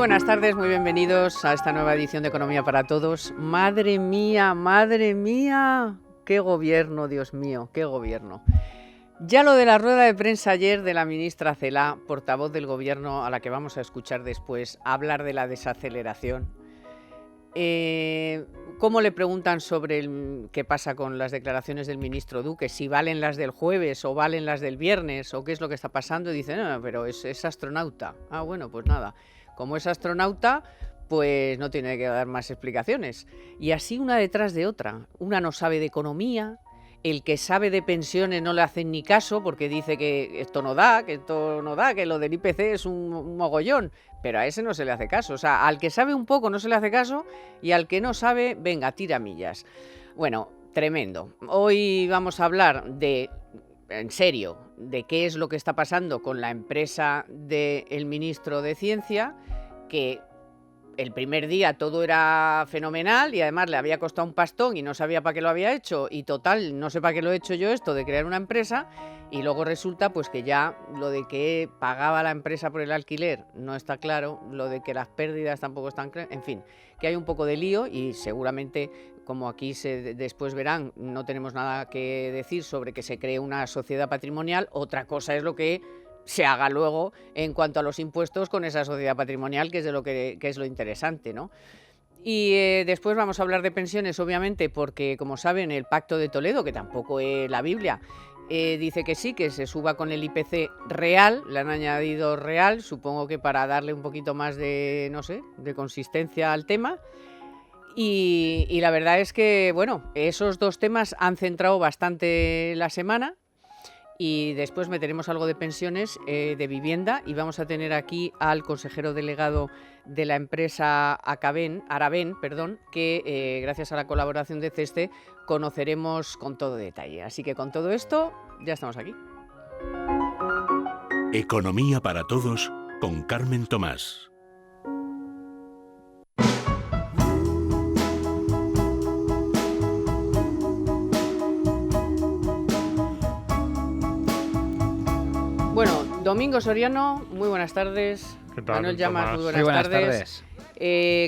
Muy buenas tardes, muy bienvenidos a esta nueva edición de Economía para Todos. Madre mía, qué gobierno, Dios mío, qué gobierno. Ya lo de la rueda de prensa ayer de la ministra Celaá, portavoz del gobierno, a la que vamos a escuchar después, hablar de la desaceleración. ¿Cómo le preguntan sobre qué pasa con las declaraciones del ministro Duque? Si valen las del jueves o valen las del viernes o qué es lo que está pasando. Y dice, no, pero es astronauta. Ah, bueno, pues nada. Como es astronauta, pues no tiene que dar más explicaciones. Y así una detrás de otra. Una no sabe de economía, el que sabe de pensiones no le hacen ni caso porque dice que esto no da, que lo del IPC es un mogollón. Pero a ese no se le hace caso. O sea, al que sabe un poco no se le hace caso y al que no sabe, venga, tira millas. Bueno, tremendo. Hoy vamos a hablar en serio, de qué es lo que está pasando con la empresa del ministro de Ciencia, que el primer día todo era fenomenal y además le había costado un pastón y no sabía para qué lo había hecho y total, no sé para qué lo he hecho yo esto de crear una empresa y luego resulta pues que ya lo de que pagaba la empresa por el alquiler no está claro, lo de que las pérdidas tampoco están claras, en fin, que hay un poco de lío y seguramente, como aquí después verán, no tenemos nada que decir sobre que se cree una sociedad patrimonial. Otra cosa es lo que se haga luego en cuanto a los impuestos con esa sociedad patrimonial, que es de lo que es lo interesante, ¿no? Y después vamos a hablar de pensiones, obviamente, porque, como saben, el Pacto de Toledo, que tampoco es la Biblia, dice que sí, que se suba con el IPC real, le han añadido real, supongo que para darle un poquito más de, no sé, de consistencia al tema. Y la verdad es que, bueno, esos dos temas han centrado bastante la semana. Y después meteremos algo de pensiones, de vivienda, y vamos a tener aquí al consejero delegado de la empresa Aravén, que gracias a la colaboración de CESTE conoceremos con todo detalle. Así que con todo esto ya estamos aquí. Economía para Todos con Carmen Tomás. Bueno, Domingo Soriano, muy buenas tardes. ¿Qué tal, Manuel Llamas, muy Muy buenas tardes.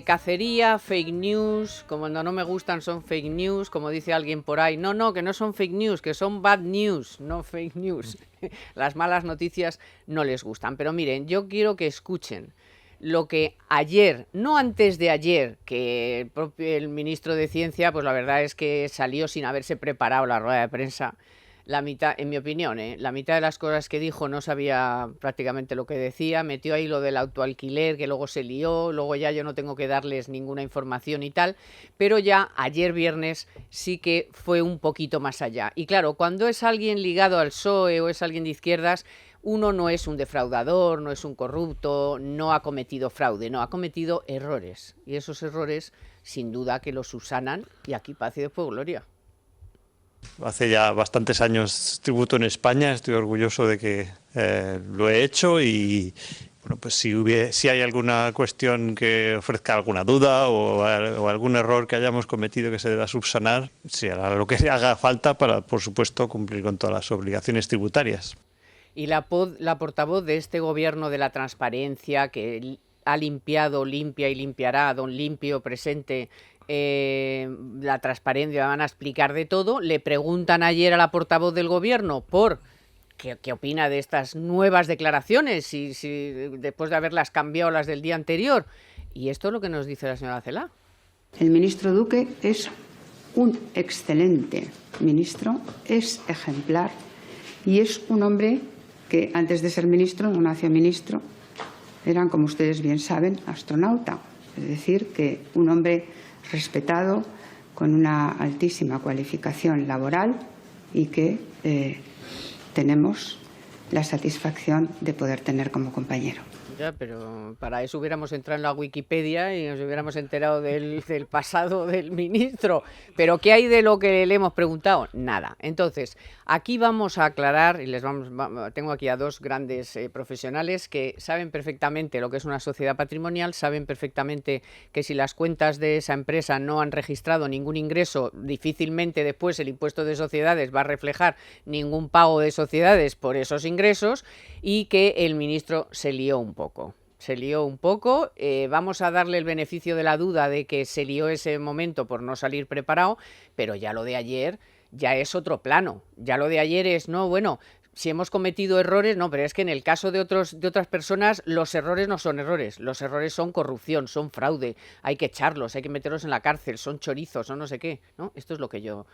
Cacería, fake news, como no me gustan son fake news, como dice alguien por ahí. No, que no son fake news, que son bad news, no fake news. Las malas noticias no les gustan. Pero miren, yo quiero que escuchen lo que ayer, no antes de ayer, que el ministro de Ciencia, pues la verdad es que salió sin haberse preparado la rueda de prensa. La mitad, en mi opinión, la mitad de las cosas que dijo no sabía prácticamente lo que decía, metió ahí lo del autoalquiler, que luego se lió, luego ya yo no tengo que darles ninguna información y tal, pero ya ayer viernes sí que fue un poquito más allá. Y claro, cuando es alguien ligado al PSOE o es alguien de izquierdas, uno no es un defraudador, no es un corrupto, no ha cometido fraude, no, ha cometido errores. Y esos errores, sin duda que los subsanan, y aquí paz y después gloria. Hace ya bastantes años tributo en España, estoy orgulloso de que lo he hecho y bueno, pues si hay alguna cuestión que ofrezca alguna duda o algún error que hayamos cometido que se deba subsanar, se hará lo que haga falta para, por supuesto, cumplir con todas las obligaciones tributarias. Y la portavoz de este gobierno de la transparencia, que ha limpiado, limpia y limpiará, don Limpio presente, la transparencia, van a explicar de todo. Le preguntan ayer a la portavoz del gobierno por qué opina de estas nuevas declaraciones, si después de haberlas cambiado las del día anterior. Y esto es lo que nos dice la señora Celaá. El ministro Duque es un excelente ministro, es ejemplar y es un hombre que antes de ser ministro, no nació ministro, eran, como ustedes bien saben, astronauta. Es decir, que un hombre respetado, con una altísima cualificación laboral y que tenemos la satisfacción de poder tener como compañero. Ya, pero para eso hubiéramos entrado en la Wikipedia y nos hubiéramos enterado del pasado del ministro. Pero ¿qué hay de lo que le hemos preguntado? Nada. Entonces, aquí vamos a aclarar, y tengo aquí a dos grandes profesionales que saben perfectamente lo que es una sociedad patrimonial, saben perfectamente que si las cuentas de esa empresa no han registrado ningún ingreso, difícilmente después el impuesto de sociedades va a reflejar ningún pago de sociedades por esos ingresos, y que el ministro se lió un poco. se lió un poco, vamos a darle el beneficio de la duda de que se lió ese momento por no salir preparado, pero ya lo de ayer ya es otro plano, ya lo de ayer es, no, bueno, si hemos cometido errores, no, pero es que en el caso de otras personas los errores no son errores, los errores son corrupción, son fraude, hay que echarlos, hay que meterlos en la cárcel, son chorizos o no sé qué, ¿no? Esto es lo que yo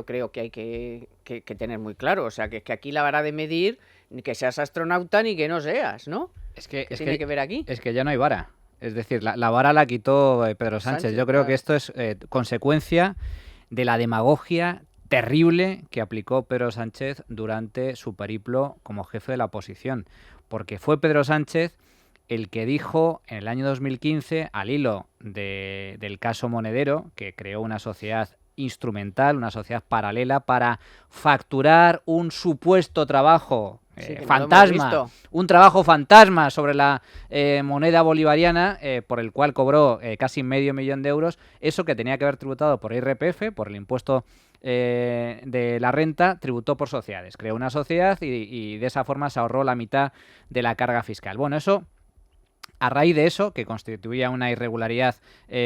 creo que hay que tener muy claro, o sea, que aquí la vara de medir, ni que seas astronauta ni que no seas, ¿no? ¿Qué tiene que ver aquí? Es que ya no hay vara. Es decir, la vara la quitó Pedro Sánchez. Yo creo claro. que esto es consecuencia de la demagogia terrible que aplicó Pedro Sánchez durante su periplo como jefe de la oposición. Porque fue Pedro Sánchez el que dijo en el año 2015, al hilo del caso Monedero, que creó una sociedad instrumental, una sociedad paralela para facturar un supuesto trabajo fantasma, un trabajo fantasma sobre la moneda bolivariana, por el cual cobró casi $500.000 de euros, eso que tenía que haber tributado por IRPF, por el impuesto de la renta, tributó por sociedades. Creó una sociedad y de esa forma se ahorró la mitad de la carga fiscal. Bueno, eso... A raíz de eso, que constituía una irregularidad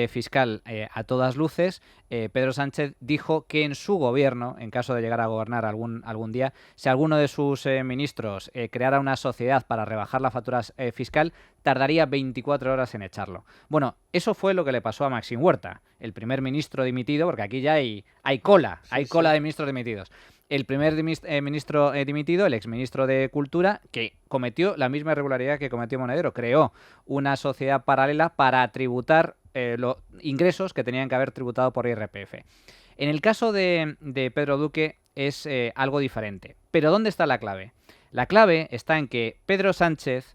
fiscal a todas luces, Pedro Sánchez dijo que en su gobierno, en caso de llegar a gobernar algún día, si alguno de sus ministros creara una sociedad para rebajar la factura fiscal, tardaría 24 horas en echarlo. Bueno, eso fue lo que le pasó a Maxim Huerta, el primer ministro dimitido, porque aquí ya hay cola, de ministros dimitidos. El primer ministro dimitido, el exministro de Cultura, que cometió la misma irregularidad que cometió Monedero. Creó una sociedad paralela para tributar los ingresos que tenían que haber tributado por IRPF. En el caso de Pedro Duque es algo diferente. Pero ¿dónde está la clave? La clave está en que Pedro Sánchez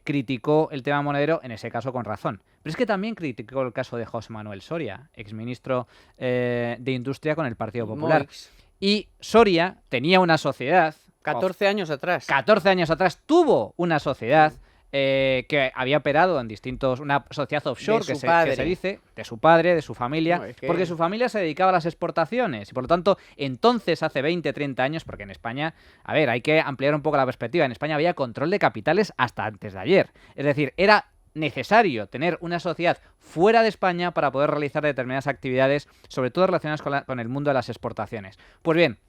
criticó el tema Monedero, en ese caso con razón. Pero es que también criticó el caso de José Manuel Soria, exministro de Industria con el Partido Popular. Moix. Y Soria tenía una sociedad... 14 años atrás. 14 años atrás tuvo una sociedad que había operado en distintos... Una sociedad offshore que se dice, de su padre, de su familia, No, es que... porque su familia se dedicaba a las exportaciones. Y por lo tanto, entonces, hace 20, 30 años, porque en España, a ver, hay que ampliar un poco la perspectiva, en España había control de capitales hasta antes de ayer. Es decir, era necesario tener una sociedad fuera de España para poder realizar determinadas actividades, sobre todo relacionadas con el mundo de las exportaciones. Pues bien,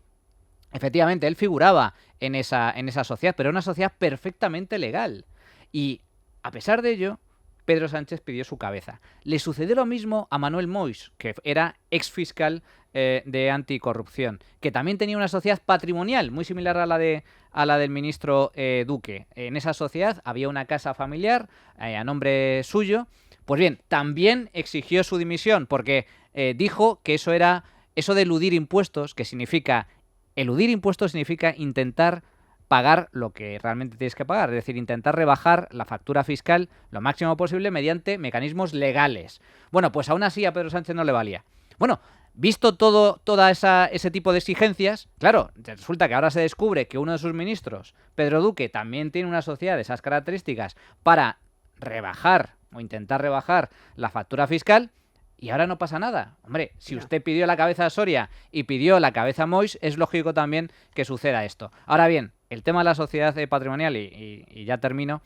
efectivamente, él figuraba en esa sociedad, pero era una sociedad perfectamente legal. Y, a pesar de ello, Pedro Sánchez pidió su cabeza. Le sucedió lo mismo a Manuel Moix, que era exfiscal de anticorrupción, que también tenía una sociedad patrimonial muy similar a la del ministro Duque. En esa sociedad había una casa familiar a nombre suyo. Pues bien, también exigió su dimisión porque dijo que eso de eludir impuestos, que significa... Eludir impuestos significa intentar pagar lo que realmente tienes que pagar, es decir, intentar rebajar la factura fiscal lo máximo posible mediante mecanismos legales. Bueno, pues aún así a Pedro Sánchez no le valía. Bueno, visto toda ese tipo de exigencias, claro, resulta que ahora se descubre que uno de sus ministros, Pedro Duque, también tiene una sociedad de esas características para rebajar o intentar rebajar la factura fiscal. Y ahora no pasa nada. Hombre, si usted pidió la cabeza a Soria y pidió la cabeza a Moix, es lógico también que suceda esto. Ahora bien, el tema de la sociedad patrimonial, y ya termino,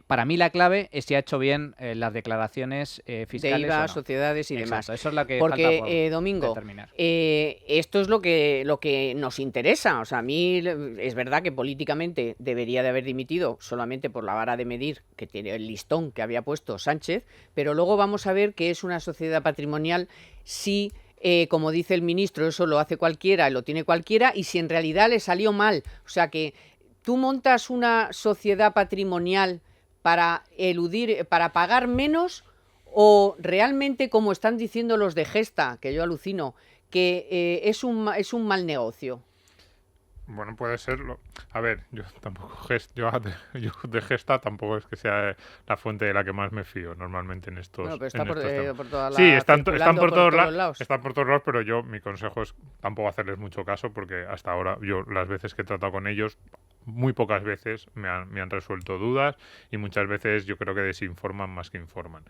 para mí la clave es si ha hecho bien las declaraciones fiscales de IVA, o no. sociedades y Exacto, demás. eso es lo que porque, falta por Domingo, determinar. Esto es lo que nos interesa. O sea, a mí es verdad que políticamente debería de haber dimitido solamente por la vara de medir que tiene el listón que había puesto Sánchez, pero luego vamos a ver qué es una sociedad patrimonial si... como dice el ministro, eso lo hace cualquiera, lo tiene cualquiera, y si en realidad le salió mal. O sea que tú montas una sociedad patrimonial para eludir, para pagar menos, o realmente, como están diciendo los de Gesta, que yo alucino, que es un mal negocio. Bueno, puede serlo. A ver, yo de Gesta tampoco es que sea la fuente de la que más me fío normalmente en estos. Bueno, pero está por toda la, sí, están por todos lados. Están por todos lados, pero mi consejo es tampoco hacerles mucho caso, porque hasta ahora yo las veces que he tratado con ellos, muy pocas veces me han resuelto dudas, y muchas veces yo creo que desinforman más que informan.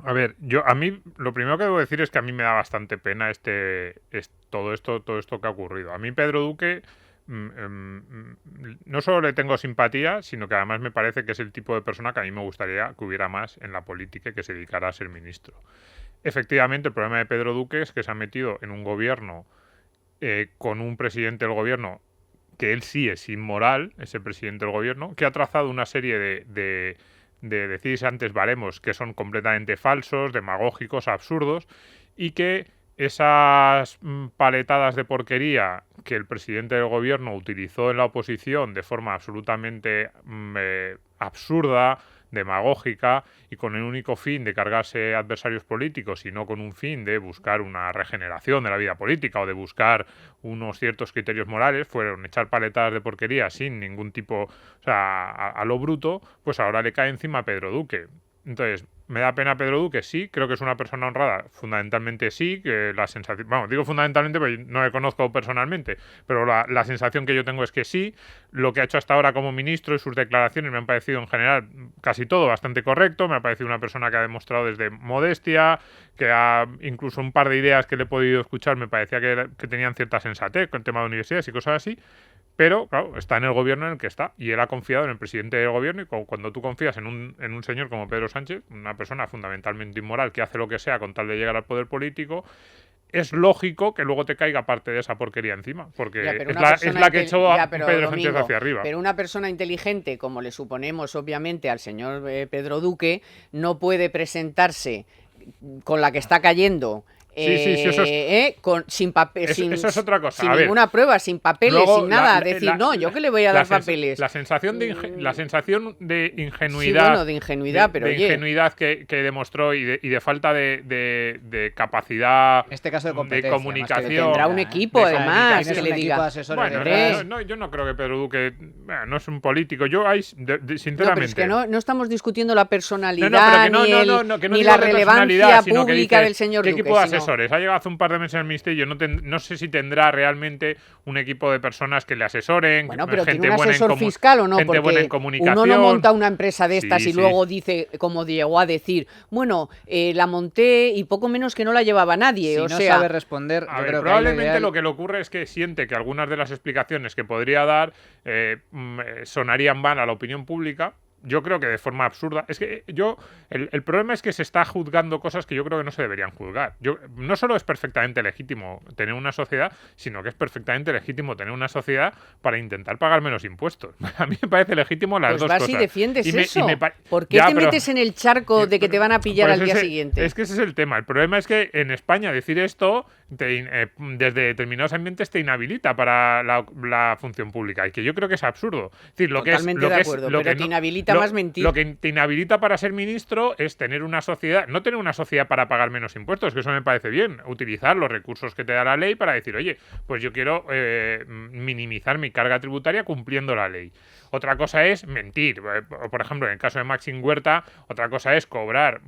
A ver, a mí lo primero que debo decir es que a mí me da bastante pena todo esto que ha ocurrido. A mí Pedro Duque no solo le tengo simpatía, sino que además me parece que es el tipo de persona que a mí me gustaría que hubiera más en la política y que se dedicara a ser ministro. Efectivamente, el problema de Pedro Duque es que se ha metido en un gobierno con un presidente del gobierno que él sí es inmoral, ese presidente del gobierno, que ha trazado una serie de decís antes baremos que son completamente falsos, demagógicos, absurdos, y que esas paletadas de porquería que el presidente del gobierno utilizó en la oposición de forma absolutamente absurda, demagógica y con el único fin de cargarse adversarios políticos y no con un fin de buscar una regeneración de la vida política o de buscar unos ciertos criterios morales, fueron echar paletadas de porquería sin ningún tipo, o sea, a lo bruto, pues ahora le cae encima a Pedro Duque. Entonces, ¿me da pena Pedro Duque? Sí, creo que es una persona honrada. Fundamentalmente sí, que la sensación... Vamos, digo fundamentalmente porque no le conozco personalmente, pero la sensación que yo tengo es que sí. Lo que ha hecho hasta ahora como ministro y sus declaraciones me han parecido en general casi todo bastante correcto. Me ha parecido una persona que ha demostrado desde modestia, que ha incluso un par de ideas que le he podido escuchar me parecía que tenían cierta sensatez con el tema de universidades y cosas así. Pero, claro, está en el gobierno en el que está y él ha confiado en el presidente del gobierno y cuando tú confías en un señor como Pedro Sánchez, una persona fundamentalmente inmoral que hace lo que sea con tal de llegar al poder político, es lógico que luego te caiga parte de esa porquería encima, porque Ya, es la que echó a pero, Pedro Domingo, Sánchez hacia arriba. Pero una persona inteligente, como le suponemos obviamente al señor Pedro Duque, no puede presentarse con la que está cayendo. Sí, eso es, sin papel, eso es otra cosa. sin ninguna prueba, sin papeles, luego, sin nada, decir, no, yo que le voy a dar papeles. La sensación de ingenuidad. Sí, bueno, de ingenuidad, pero de ingenuidad que demostró y de falta de capacidad en este caso de comunicación. Tendrá un equipo, además, que le diga. Bueno, yo no creo que Pedro Duque no es un político. Sinceramente. No, pero es que no estamos discutiendo la personalidad ni la relevancia pública del señor ¿qué Duque. Equipo de asesores? Ha llegado hace un par de meses al ministerio. No sé si tendrá realmente un equipo de personas que le asesoren. Bueno, pero gente ¿tiene un buena asesor fiscal o no? Porque buena en comunicación. Uno no monta una empresa de estas Sí, y luego dice, como llegó a decir, bueno, la monté y poco menos que no la llevaba nadie. Si o no sea, sabe responder, A yo ver, creo probablemente que lo que le ocurre es que siente que algunas de las explicaciones que podría dar sonarían van a la opinión pública. Yo creo que de forma absurda. Es que el problema es que se está juzgando cosas que yo creo que no se deberían juzgar. No solo es perfectamente legítimo tener una sociedad, sino que es perfectamente legítimo tener una sociedad para intentar pagar menos impuestos. A mí me parece legítimo las dos vas cosas. y defiendes eso. ¿Por qué te metes en el charco de que te van a pillar al día siguiente? Es que ese es el tema. El problema es que en España decir esto desde determinados ambientes te inhabilita para la función pública y que yo creo que es absurdo. Es decir, Totalmente de acuerdo, pero te inhabilita más mentir. Lo que te inhabilita para ser ministro es tener una sociedad, no tener una sociedad para pagar menos impuestos, que eso me parece bien, utilizar los recursos que te da la ley para decir, oye, pues yo quiero minimizar mi carga tributaria cumpliendo la ley. Otra cosa es mentir. Por ejemplo, en el caso de Maxim Huerta, otra cosa es cobrar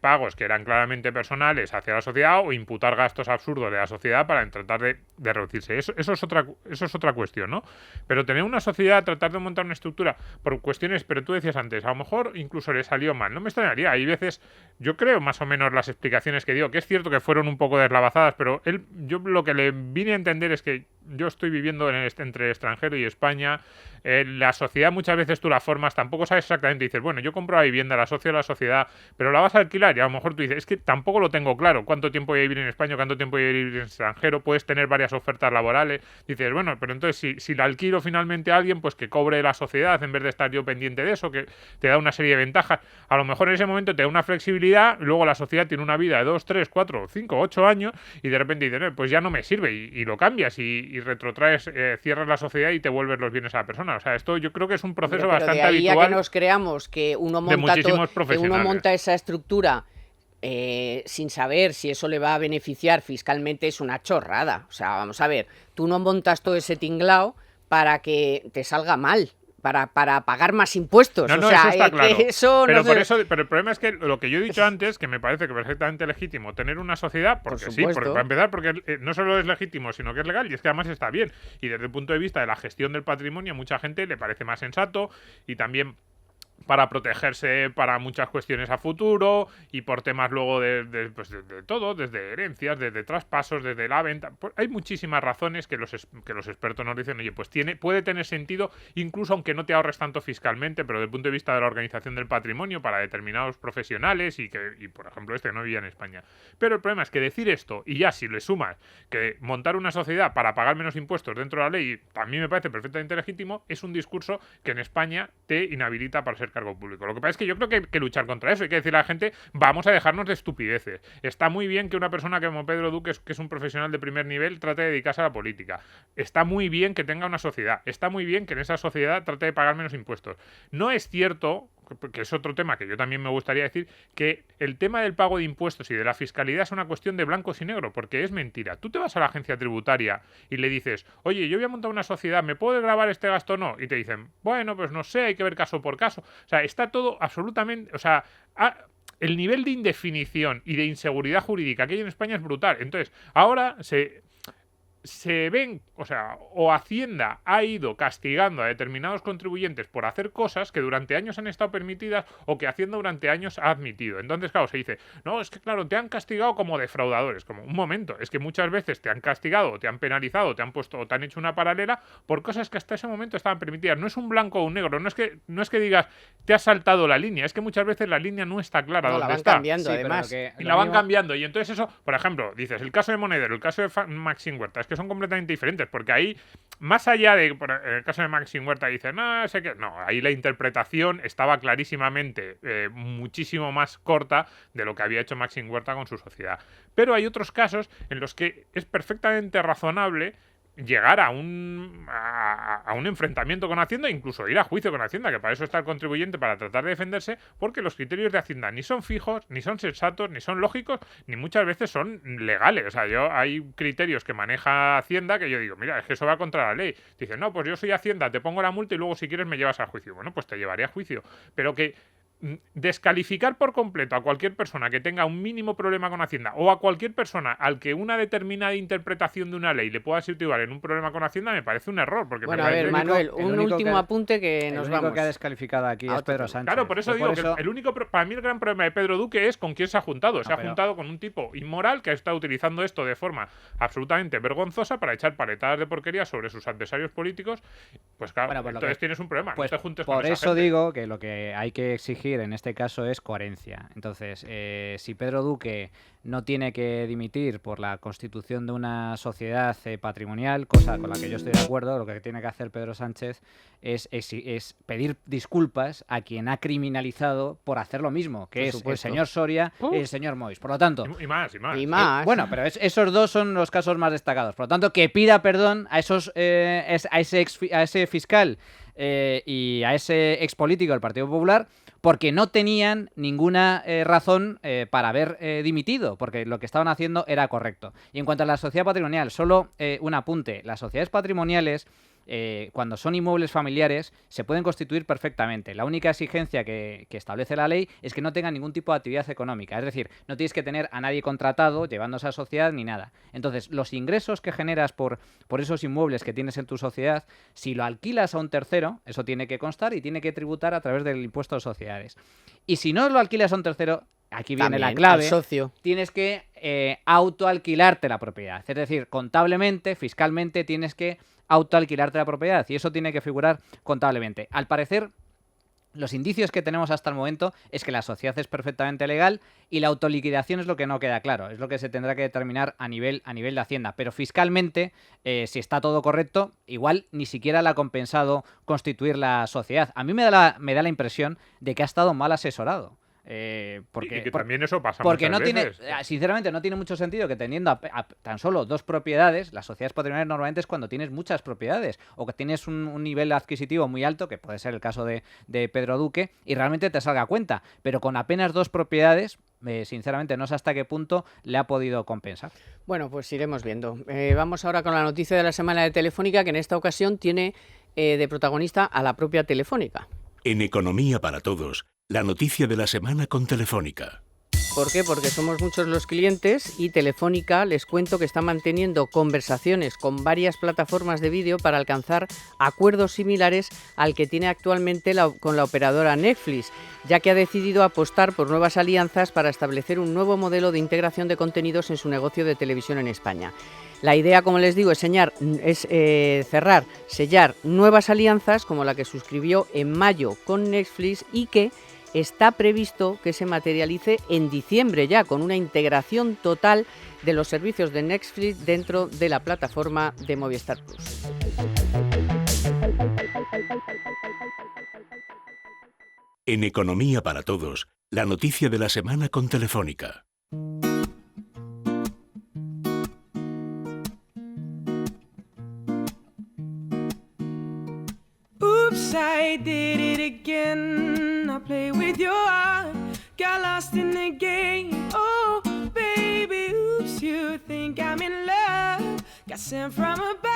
pagos que eran claramente personales hacia la sociedad o imputar gastos absurdos de la sociedad para tratar de reducirse. Eso es otra cuestión, ¿no? Pero tener una sociedad, tratar de montar una estructura por cuestiones, pero tú decías antes, a lo mejor incluso le salió mal. No me extrañaría. Hay veces, yo creo más o menos las explicaciones que dio, que es cierto que fueron un poco deslavazadas, pero yo lo que le vine a entender es que yo estoy viviendo entre extranjero y España. La sociedad muchas veces tú la formas, tampoco sabes exactamente, dices, bueno, yo compro la vivienda, la asocio a la sociedad, pero la vas a alquilar y a lo mejor tú dices, es que tampoco lo tengo claro, cuánto tiempo voy a vivir en España, cuánto tiempo voy a vivir en extranjero, puedes tener varias ofertas laborales, dices, bueno, pero entonces si la alquilo finalmente a alguien, pues que cobre la sociedad en vez de estar yo pendiente de eso, que te da una serie de ventajas, a lo mejor en ese momento te da una flexibilidad, luego la sociedad tiene una vida de 2, 3, 4, 5, 8 años y de repente dices, pues ya no me sirve y lo cambias y retrotraes, cierras la sociedad y te vuelves los bienes a la persona. O sea, esto yo creo que es un proceso bastante de ahí habitual. A que nos creamos que uno monta esa estructura sin saber si eso le va a beneficiar fiscalmente es una chorrada. O sea, vamos a ver, tú no montas todo ese tinglao para que te salga mal. Para pagar más impuestos. No, o sea, eso está claro. Pero el problema es que lo que yo he dicho antes, que me parece que perfectamente legítimo tener una sociedad, porque sí, para empezar, porque no solo es legítimo, sino que es legal, y es que además está bien. Y desde el punto de vista de la gestión del patrimonio, a mucha gente le parece más sensato, y también para protegerse para muchas cuestiones a futuro y por temas luego de todo, desde herencias, desde traspasos, desde la venta. Pues hay muchísimas razones que los expertos nos dicen, oye, pues puede tener sentido, incluso aunque no te ahorres tanto fiscalmente, pero desde el punto de vista de la organización del patrimonio para determinados profesionales y por ejemplo, que no vivía en España. Pero el problema es que decir esto, y ya si le sumas que montar una sociedad para pagar menos impuestos dentro de la ley, también me parece perfectamente legítimo, es un discurso que en España te inhabilita para ser cargo público. Lo que pasa es que yo creo que hay que luchar contra eso. Hay que decirle a la gente, vamos a dejarnos de estupideces. Está muy bien que una persona como Pedro Duque, que es un profesional de primer nivel, trate de dedicarse a la política. Está muy bien que tenga una sociedad. Está muy bien que en esa sociedad trate de pagar menos impuestos. No es cierto, que es otro tema que yo también me gustaría decir, que el tema del pago de impuestos y de la fiscalidad es una cuestión de blancos y negros, porque es mentira. Tú te vas a la agencia tributaria y le dices, oye, yo voy a montar una sociedad, ¿me puedo gravar este gasto o no? Y te dicen, bueno, pues no sé, hay que ver caso por caso. O sea, está todo absolutamente... O sea, el nivel de indefinición y de inseguridad jurídica que hay en España es brutal. Entonces, ahora se ven, o sea, o Hacienda ha ido castigando a determinados contribuyentes por hacer cosas que durante años han estado permitidas o que Hacienda durante años ha admitido. Entonces, claro, se dice, no, es que claro, te han castigado como defraudadores. Como, un momento, es que muchas veces te han castigado, te han penalizado, te han puesto o te han hecho una paralela por cosas que hasta ese momento estaban permitidas. No es un blanco o un negro, no es que digas, te has saltado la línea, es que muchas veces la línea no está clara dónde está. Cambiando, sí, además. Y la van cambiando. Y entonces eso, por ejemplo, dices, el caso de Monedero, el caso de Maxim Huerta, es que son completamente diferentes, porque ahí, más allá de, en el caso de Maxim Huerta, dice, no, sé qué, no, ahí la interpretación estaba clarísimamente muchísimo más corta de lo que había hecho Maxim Huerta con su sociedad. Pero hay otros casos en los que es perfectamente razonable llegar a un enfrentamiento con Hacienda e incluso ir a juicio con Hacienda, que para eso está el contribuyente, para tratar de defenderse, porque los criterios de Hacienda ni son fijos, ni son sensatos, ni son lógicos, ni muchas veces son legales. O sea, hay criterios que maneja Hacienda que yo digo, mira, es que eso va contra la ley. Dice, no, pues yo soy Hacienda, te pongo la multa y luego si quieres me llevas a juicio. Bueno, pues te llevaré a juicio. Pero que descalificar por completo a cualquier persona que tenga un mínimo problema con Hacienda o a cualquier persona al que una determinada interpretación de una ley le pueda situar en un problema con Hacienda me parece un error. Porque bueno, a ver, Manuel, un último apunte que nos vamos. El único que ha descalificado aquí es Pedro Sánchez. Claro, por eso digo que el único, para mí el gran problema de Pedro Duque es con quién se ha juntado. Se ha juntado con un tipo inmoral que ha estado utilizando esto de forma absolutamente vergonzosa para echar paletadas de porquería sobre sus adversarios políticos. Pues claro, bueno, pues entonces tienes un problema. Pues no te juntes por con esa eso gente. digo que lo que hay que exigir en este caso es coherencia. Entonces, si Pedro Duque no tiene que dimitir por la constitución de una sociedad patrimonial, cosa con la que yo estoy de acuerdo, lo que tiene que hacer Pedro Sánchez es pedir disculpas a quien ha criminalizado por hacer lo mismo, que es el señor Soria y el señor Moix. Por lo tanto... Y más. Bueno, pero esos dos son los casos más destacados. Por lo tanto, que pida perdón a ese fiscal y a ese expolítico del Partido Popular, porque no tenían ninguna razón para haber dimitido, porque lo que estaban haciendo era correcto. Y en cuanto a la sociedad patrimonial, solo un apunte. Las sociedades patrimoniales, cuando son inmuebles familiares, se pueden constituir perfectamente. La única exigencia que establece la ley es que no tengan ningún tipo de actividad económica. Es decir, no tienes que tener a nadie contratado llevando esa sociedad ni nada. Entonces, los ingresos que generas por esos inmuebles que tienes en tu sociedad, si lo alquilas a un tercero, eso tiene que constar y tiene que tributar a través del impuesto de sociedades. Y si no lo alquilas a un tercero, aquí viene también, la clave, socio. Tienes que autoalquilarte la propiedad. Es decir, contablemente, fiscalmente, tienes que autoalquilarte la propiedad y eso tiene que figurar contablemente. Al parecer, los indicios que tenemos hasta el momento es que la sociedad es perfectamente legal y la autoliquidación es lo que no queda claro, es lo que se tendrá que determinar a nivel de Hacienda. Pero fiscalmente, si está todo correcto, igual ni siquiera le ha compensado constituir la sociedad. A mí me da la impresión de que ha estado mal asesorado. Porque también eso pasa porque muchas veces. Sinceramente no tiene mucho sentido que teniendo a tan solo 2 propiedades, las sociedades patrimoniales normalmente es cuando tienes muchas propiedades o que tienes un nivel adquisitivo muy alto, que puede ser el caso de Pedro Duque, y realmente te salga a cuenta, pero con apenas 2 propiedades, sinceramente no sé hasta qué punto le ha podido compensar. Bueno, pues iremos viendo. Vamos ahora con la noticia de la semana de Telefónica, que en esta ocasión tiene de protagonista a la propia Telefónica. En Economía para Todos, la noticia de la semana con Telefónica. ¿Por qué? Porque somos muchos los clientes y Telefónica, les cuento que está manteniendo conversaciones con varias plataformas de vídeo para alcanzar acuerdos similares al que tiene actualmente con la operadora Netflix, ya que ha decidido apostar por nuevas alianzas para establecer un nuevo modelo de integración de contenidos en su negocio de televisión en España. La idea, como les digo, es sellar nuevas alianzas como la que suscribió en mayo con Netflix y que está previsto que se materialice en diciembre ya, con una integración total de los servicios de Netflix dentro de la plataforma de Movistar Plus. En Economía para Todos, la noticia de la semana con Telefónica. Oops, I did it again. I play with your heart, got lost in the game. Oh, baby, oops, you think I'm in love. Got sent from above.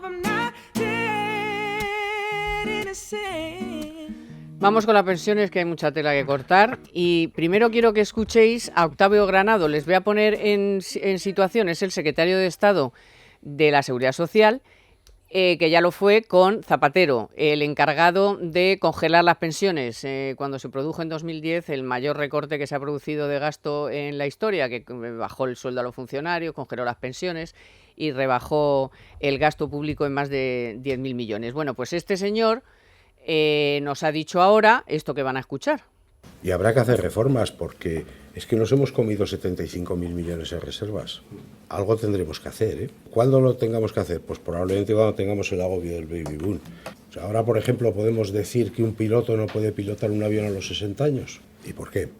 I'm not dead innocent. Vamos con las pensiones, que hay mucha tela que cortar. Y primero quiero que escuchéis a Octavio Granado. Les voy a poner en situación. Es el secretario de Estado de la Seguridad Social, que ya lo fue con Zapatero, el encargado de congelar las pensiones, cuando se produjo en 2010 el mayor recorte que se ha producido de gasto en la historia, que bajó el sueldo a los funcionarios, congeló las pensiones y rebajó el gasto público en más de 10.000 millones. Bueno, pues este señor nos ha dicho ahora esto que van a escuchar. Y habrá que hacer reformas porque es que nos hemos comido 75.000 millones en reservas. Algo tendremos que hacer, ¿eh? ¿Cuándo lo tengamos que hacer? Pues probablemente cuando tengamos el agobio del baby boom. O sea, ahora, por ejemplo, podemos decir que un piloto no puede pilotar un avión a los 60 años. ¿Y por qué?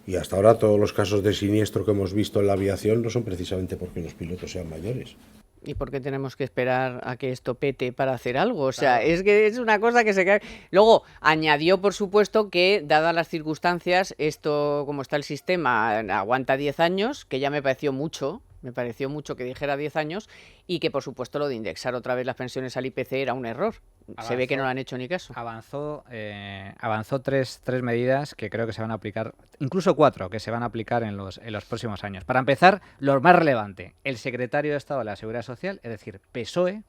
Y hasta ahora todos los casos de siniestro que hemos visto en la aviación no son precisamente porque los pilotos sean mayores. ¿Y por qué tenemos que esperar a que esto pete para hacer algo? O sea, es que es una cosa que se cae. Luego, añadió, por supuesto, que, dadas las circunstancias, esto, como está el sistema, aguanta 10 años, que ya me pareció mucho que dijera 10 años, y que, por supuesto, lo de indexar otra vez las pensiones al IPC era un error. Se ve que no lo han hecho ni caso. Avanzó tres medidas que creo que se van a aplicar, incluso 4 que se van a aplicar en los próximos años. Para empezar, lo más relevante, el secretario de Estado de la Seguridad Social, es decir, PSOE,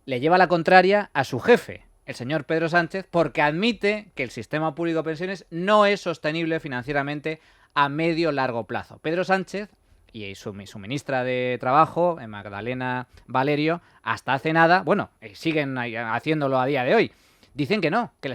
le lleva la contraria a su jefe, el señor Pedro Sánchez, porque admite que el sistema público de pensiones no es sostenible financieramente a medio largo plazo. Pedro Sánchez y su ministra de Trabajo, Magdalena Valerio, hasta hace nada, siguen haciéndolo a día de hoy, dicen que no, que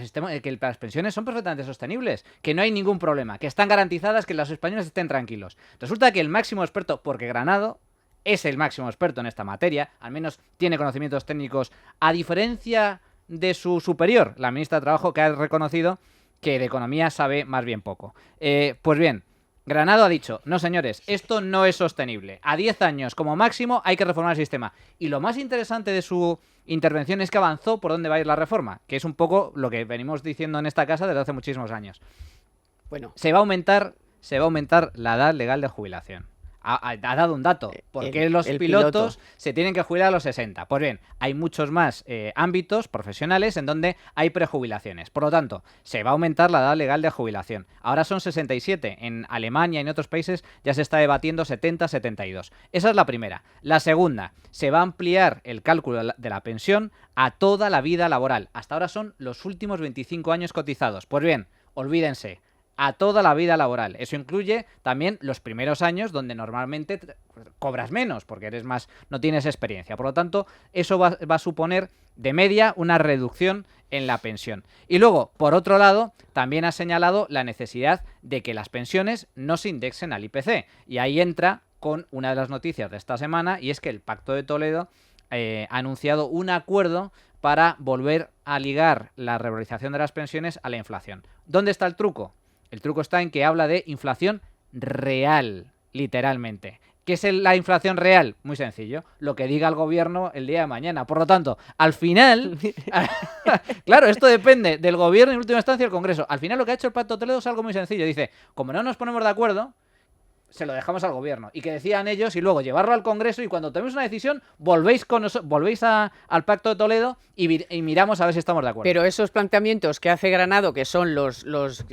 las pensiones son perfectamente sostenibles, que no hay ningún problema, que están garantizadas, que los españoles estén tranquilos. Resulta que el máximo experto, porque Granado es el máximo experto en esta materia, al menos tiene conocimientos técnicos, a diferencia de su superior, la ministra de Trabajo, que ha reconocido que de economía sabe más bien poco. Pues bien, Granado ha dicho, no señores, esto no es sostenible. A 10 años como máximo hay que reformar el sistema. Y lo más interesante de su intervención es que avanzó por dónde va a ir la reforma, que es un poco lo que venimos diciendo en esta casa desde hace muchísimos años. Bueno, se va a aumentar la edad legal de jubilación. Ha dado un dato. ¿Por qué los pilotos se tienen que jubilar a los 60? Pues bien, hay muchos más ámbitos profesionales en donde hay prejubilaciones. Por lo tanto, se va a aumentar la edad legal de jubilación. Ahora son 67. En Alemania y en otros países ya se está debatiendo 70, 72. Esa es la primera. La segunda, se va a ampliar el cálculo de la pensión a toda la vida laboral. Hasta ahora son los últimos 25 años cotizados. Pues bien, olvídense. A toda la vida laboral. Eso incluye también los primeros años donde normalmente cobras menos porque no tienes experiencia. Por lo tanto, eso va a suponer de media una reducción en la pensión. Y luego, por otro lado, también ha señalado la necesidad de que las pensiones no se indexen al IPC. Y ahí entra con una de las noticias de esta semana, y es que el Pacto de Toledo ha anunciado un acuerdo para volver a ligar la revalorización de las pensiones a la inflación. ¿Dónde está el truco? El truco está en que habla de inflación real, literalmente. ¿Qué es la inflación real? Muy sencillo, lo que diga el gobierno el día de mañana. Por lo tanto, al final, claro, esto depende del gobierno y en última instancia del Congreso. Al final lo que ha hecho el Pacto de Toledo es algo muy sencillo. Dice, como no nos ponemos de acuerdo, se lo dejamos al gobierno y que decidan ellos y luego llevarlo al Congreso y cuando tomemos una decisión volvéis al Pacto de Toledo y miramos a ver si estamos de acuerdo. Pero esos planteamientos que hace Granado, que son los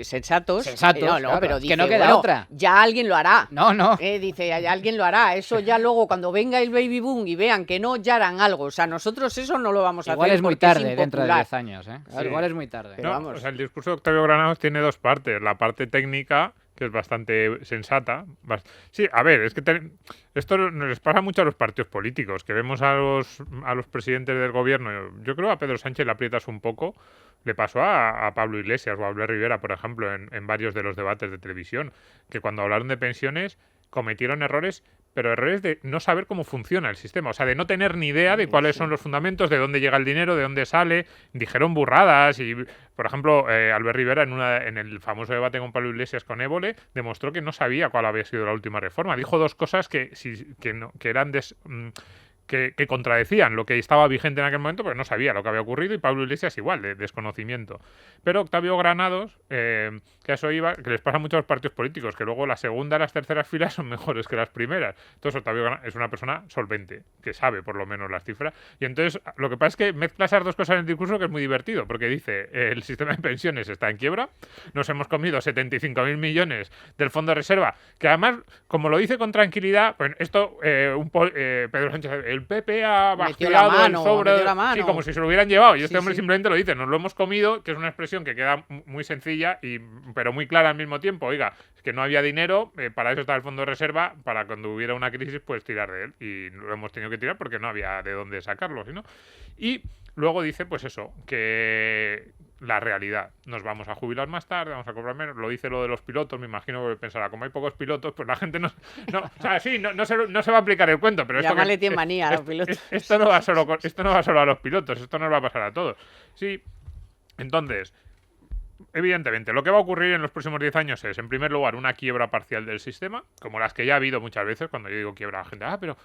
sensatos, claro, pero que dice, no queda bueno, otra. ya alguien lo hará. No. Dice, ya alguien lo hará. Eso ya luego, cuando venga el baby boom y vean que no, ya harán algo. O sea, nosotros eso no lo vamos a Igual hacer. es muy porque tarde, dentro de impopular. 10 años. Sí. Igual es muy tarde. Pero No, vamos. o sea, el discurso de Octavio Granados tiene dos partes. La parte técnica, que es bastante sensata. Sí, a ver, es que esto nos les pasa mucho a los partidos políticos, que vemos a los presidentes del gobierno. Yo creo a Pedro Sánchez le aprietas un poco. Le pasó a Pablo Iglesias o a Albert Rivera, por ejemplo, en varios de los debates de televisión, que cuando hablaron de pensiones cometieron errores, pero errores de no saber cómo funciona el sistema, o sea, de no tener ni idea de cuáles son los fundamentos, de dónde llega el dinero, de dónde sale, dijeron burradas y, por ejemplo, Albert Rivera en el famoso debate con Pablo Iglesias con Évole demostró que no sabía cuál había sido la última reforma, dijo dos cosas que eran que contradecían lo que estaba vigente en aquel momento, pero no sabía lo que había ocurrido, y Pablo Iglesias igual, de desconocimiento. Pero Octavio Granados, que a eso iba, que les pasa mucho a los partidos políticos, que luego la segunda y las terceras filas son mejores que las primeras. Entonces Octavio Granados es una persona solvente, que sabe por lo menos las cifras, y entonces lo que pasa es que mezcla esas dos cosas en el discurso, que es muy divertido, porque dice, el sistema de pensiones está en quiebra, nos hemos comido 75.000 millones del Fondo de Reserva, que además, como lo dice con tranquilidad, pues esto, Pedro Sánchez, el PP ha vaciado el sobre, sí, como si se lo hubieran llevado, y este hombre simplemente lo dice, nos lo hemos comido, que es una expresión que queda muy sencilla pero muy clara al mismo tiempo. Oiga, es que no había dinero, para eso está el Fondo de Reserva, para cuando hubiera una crisis pues tirar de él, y lo hemos tenido que tirar porque no había de dónde sacarlo, ¿no? Y luego dice pues eso, que la realidad, nos vamos a jubilar más tarde, vamos a cobrar menos, lo dice lo de los pilotos, me imagino que pensará, como hay pocos pilotos, pues la gente no o sea, sí, no se va a aplicar el cuento, pero llámale tiene manía a los pilotos. Esto no va solo a los pilotos, esto nos va a pasar a todos. Sí, entonces, evidentemente, lo que va a ocurrir en los próximos 10 años es, en primer lugar, una quiebra parcial del sistema, como las que ya ha habido muchas veces. Cuando yo digo quiebra, la gente, pero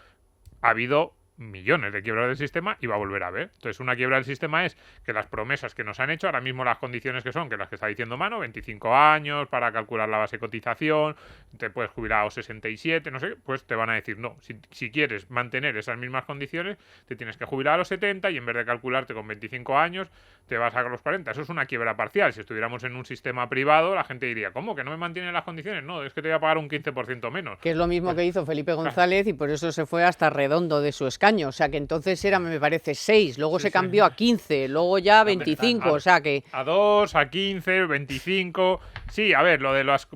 ha habido millones de quiebras del sistema y va a volver a haber. Entonces, una quiebra del sistema es que las promesas que nos han hecho, ahora mismo las condiciones que son, que las que está diciendo Mano, 25 años para calcular la base de cotización, te puedes jubilar a los 67, no sé, pues te van a decir, no, si quieres mantener esas mismas condiciones, te tienes que jubilar a los 70 y en vez de calcularte con 25 años, te vas a los 40. Eso es una quiebra parcial. Si estuviéramos en un sistema privado, la gente diría, ¿cómo? ¿Que no me mantienen las condiciones? No, es que te voy a pagar un 15% menos. Que es lo mismo que hizo Felipe González y por eso se fue hasta redondo de su escaño. O sea, que entonces era, me parece, 6, luego se cambió a 15, luego ya 25, o sea que... A 2, a 15, 25... Sí, a ver, lo de las